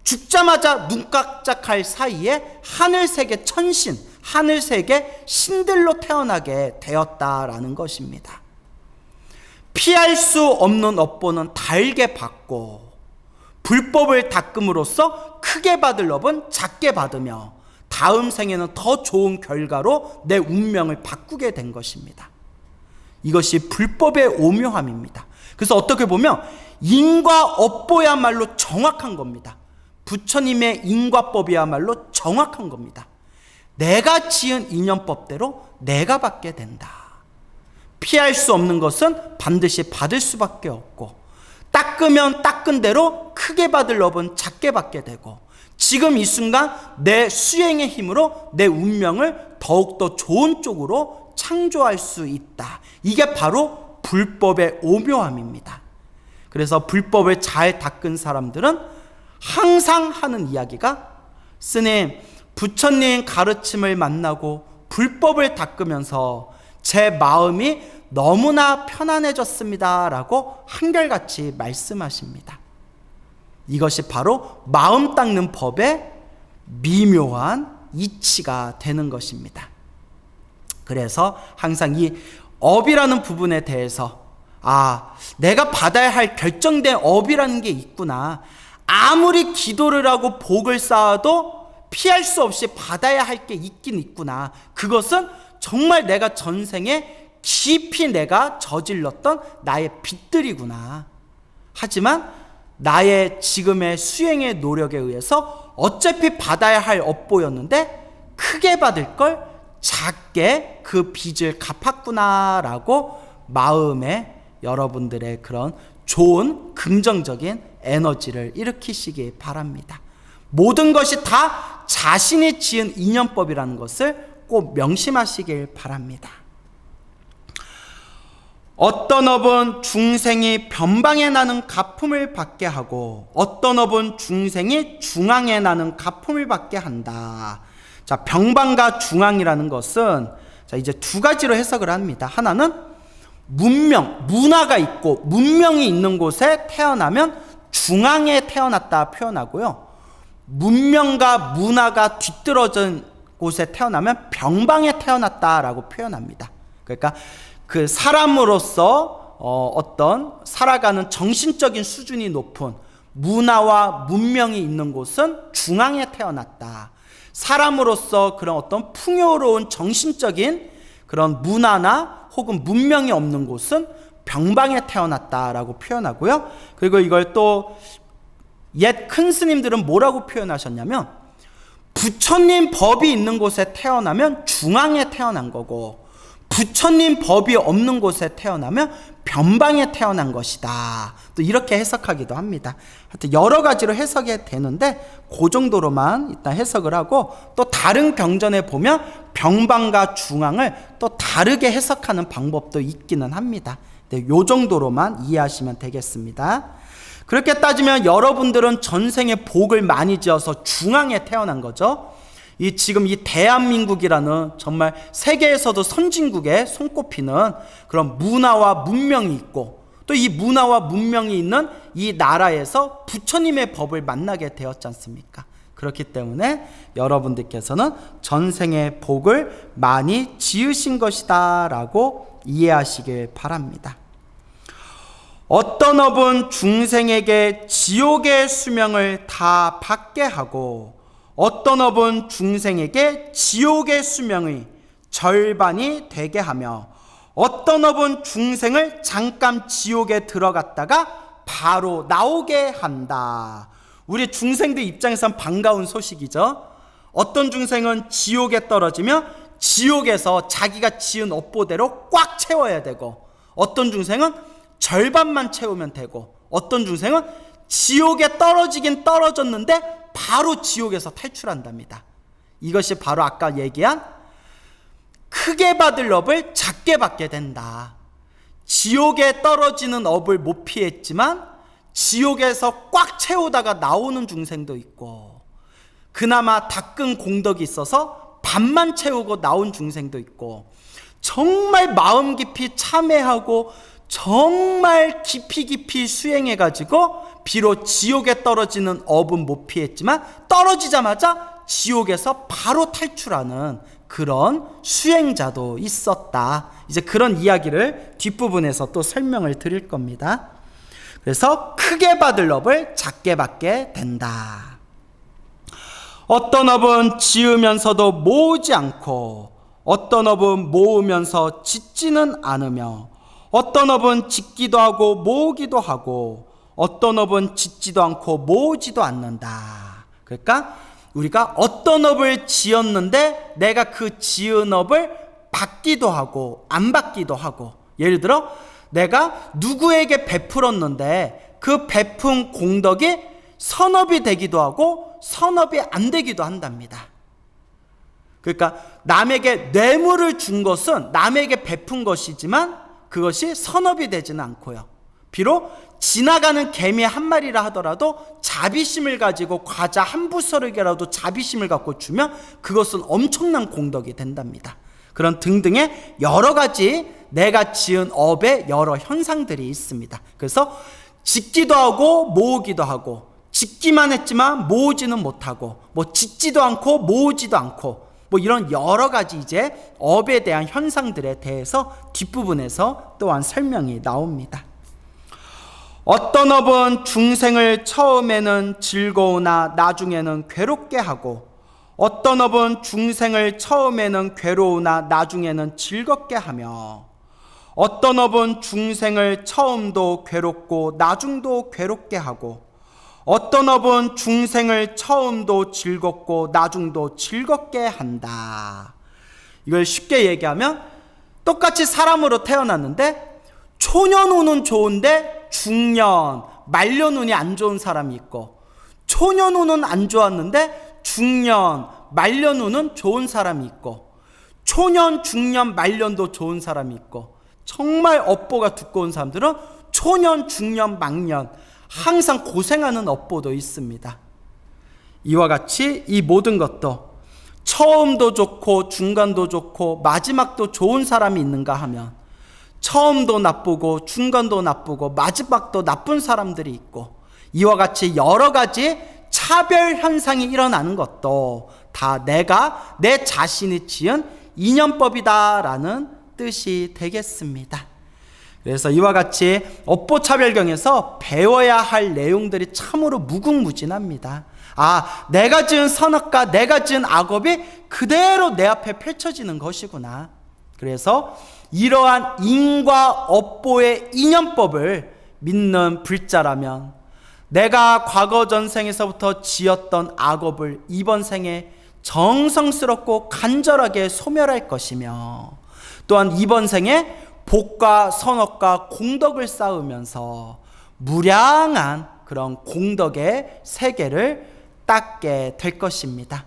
죽자마자 눈 깜짝할 사이에 하늘세계 천신, 하늘세계 신들로 태어나게 되었다라는 것입니다. 피할 수 없는 업보는 달게 받고 불법을 닦음으로써 크게 받을 업은 작게 받으며 다음 생에는 더 좋은 결과로 내 운명을 바꾸게 된 것입니다. 이것이 불법의 오묘함입니다. 그래서 어떻게 보면 인과 업보야말로 정확한 겁니다. 부처님의 인과법이야말로 정확한 겁니다. 내가 지은 인연법대로 내가 받게 된다. 피할 수 없는 것은 반드시 받을 수밖에 없고 닦으면 닦은 대로 크게 받을 업은 작게 받게 되고 지금 이 순간 내 수행의 힘으로 내 운명을 더욱더 좋은 쪽으로 창조할 수 있다. 이게 바로 불법의 오묘함입니다. 그래서 불법을 잘 닦은 사람들은 항상 하는 이야기가, 스님, 부처님 가르침을 만나고 불법을 닦으면서 제 마음이 너무나 편안해졌습니다 라고 한결같이 말씀하십니다. 이것이 바로 마음 닦는 법의 미묘한 이치가 되는 것입니다. 그래서 항상 이 업이라는 부분에 대해서 내가 받아야 할 결정된 업이라는 게 있구나. 아무리 기도를 하고 복을 쌓아도 피할 수 없이 받아야 할 게 있긴 있구나. 그것은 정말 내가 전생에 깊이 내가 저질렀던 나의 빚들이구나. 하지만 나의 지금의 수행의 노력에 의해서 어차피 받아야 할 업보였는데 크게 받을 걸 작게 그 빚을 갚았구나라고 마음에 여러분들의 그런 좋은 긍정적인 에너지를 일으키시기 바랍니다. 모든 것이 다 자신이 지은 인연법이라는 것을 꼭 명심하시길 바랍니다. 어떤 업은 중생이 변방에 나는 가품을 받게 하고 어떤 업은 중생이 중앙에 나는 가품을 받게 한다. 자, 병방과 중앙이라는 것은 이제 두 가지로 해석을 합니다. 하나는 문화가 있고 문명이 있는 곳에 태어나면 중앙에 태어났다 표현하고요. 문명과 문화가 뒤떨어진 곳에 태어나면 병방에 태어났다라고 표현합니다. 그러니까 그 사람으로서 어떤 살아가는 정신적인 수준이 높은 문화와 문명이 있는 곳은 중앙에 태어났다. 사람으로서 그런 어떤 풍요로운 정신적인 그런 문화나 혹은 문명이 없는 곳은 병방에 태어났다라고 표현하고요. 그리고 이걸 또 옛 큰 스님들은 뭐라고 표현하셨냐면, 부처님 법이 있는 곳에 태어나면 중앙에 태어난 거고 부처님 법이 없는 곳에 태어나면 변방에 태어난 것이다. 또 이렇게 해석하기도 합니다. 하여튼 여러 가지로 해석이 되는데 그 정도로만 일단 해석을 하고, 또 다른 경전에 보면 병방과 중앙을 또 다르게 해석하는 방법도 있기는 합니다. 이 정도로만 이해하시면 되겠습니다. 그렇게 따지면 여러분들은 전생에 복을 많이 지어서 중앙에 태어난 거죠. 지금 이 대한민국이라는 정말 세계에서도 선진국에 손꼽히는 그런 문화와 문명이 있고, 또 이 문화와 문명이 있는 이 나라에서 부처님의 법을 만나게 되었지 않습니까? 그렇기 때문에 여러분들께서는 전생의 복을 많이 지으신 것이다 라고 이해하시길 바랍니다. 어떤 업은 중생에게 지옥의 수명을 다 받게 하고 어떤 업은 중생에게 지옥의 수명의 절반이 되게 하며 어떤 업은 중생을 잠깐 지옥에 들어갔다가 바로 나오게 한다. 우리 중생들 입장에선 반가운 소식이죠. 어떤 중생은 지옥에 떨어지면 지옥에서 자기가 지은 업보대로 꽉 채워야 되고, 어떤 중생은 절반만 채우면 되고, 어떤 중생은 지옥에 떨어지긴 떨어졌는데 바로 지옥에서 탈출한답니다. 이것이 바로 아까 얘기한 크게 받을 업을 작게 받게 된다. 지옥에 떨어지는 업을 못 피했지만 지옥에서 꽉 채우다가 나오는 중생도 있고, 그나마 닦은 공덕이 있어서 반만 채우고 나온 중생도 있고, 정말 마음 깊이 참회하고 정말 깊이 수행해가지고 비록 지옥에 떨어지는 업은 못 피했지만 떨어지자마자 지옥에서 바로 탈출하는 그런 수행자도 있었다. 이제 그런 이야기를 뒷부분에서 또 설명을 드릴 겁니다. 그래서 크게 받을 업을 작게 받게 된다. 어떤 업은 지으면서도 모으지 않고 어떤 업은 모으면서 짓지는 않으며 어떤 업은 짓기도 하고 모으기도 하고 어떤 업은 짓지도 않고 모으지도 않는다. 그러니까 우리가 어떤 업을 지었는데 내가 그 지은 업을 받기도 하고 안 받기도 하고, 예를 들어 내가 누구에게 베풀었는데 그 베푼 공덕이 선업이 되기도 하고 선업이 안 되기도 한답니다. 그러니까 남에게 뇌물을 준 것은 남에게 베푼 것이지만 그것이 선업이 되지는 않고요. 비록 지나가는 개미 한 마리라 하더라도 자비심을 가지고 과자 한 부스러기라도 자비심을 갖고 주면 그것은 엄청난 공덕이 된답니다. 그런 등등의 여러 가지 내가 지은 업의 여러 현상들이 있습니다. 그래서 짓기도 하고 모으기도 하고, 짓기만 했지만 모으지는 못하고, 짓지도 않고 모으지도 않고, 이런 여러 가지 이제 업에 대한 현상들에 대해서 뒷부분에서 또한 설명이 나옵니다. 어떤 업은 중생을 처음에는 즐거우나 나중에는 괴롭게 하고, 어떤 업은 중생을 처음에는 괴로우나 나중에는 즐겁게 하며, 어떤 업은 중생을 처음도 괴롭고 나중도 괴롭게 하고, 어떤 업은 중생을 처음도 즐겁고 나중도 즐겁게 한다. 이걸 쉽게 얘기하면 똑같이 사람으로 태어났는데 초년 후는 좋은데 중년, 말년 운이 안 좋은 사람이 있고, 초년 후는 안 좋았는데 중년, 말년 후는 좋은 사람이 있고, 초년, 중년, 말년도 좋은 사람이 있고, 정말 업보가 두꺼운 사람들은 초년, 중년, 망년 항상 고생하는 업보도 있습니다. 이와 같이 이 모든 것도 처음도 좋고 중간도 좋고 마지막도 좋은 사람이 있는가 하면 처음도 나쁘고 중간도 나쁘고 마지막도 나쁜 사람들이 있고, 이와 같이 여러 가지 차별 현상이 일어나는 것도 다 내가 내 자신이 지은 인연법이다라는 뜻이 되겠습니다. 그래서 이와 같이 업보차별경에서 배워야 할 내용들이 참으로 무궁무진합니다. 내가 지은 선악과 내가 지은 악업이 그대로 내 앞에 펼쳐지는 것이구나. 그래서 이러한 인과 업보의 인연법을 믿는 불자라면 내가 과거 전생에서부터 지었던 악업을 이번 생에 정성스럽고 간절하게 소멸할 것이며, 또한 이번 생에 복과 선업과 공덕을 쌓으면서 무량한 그런 공덕의 세계를 닦게 될 것입니다.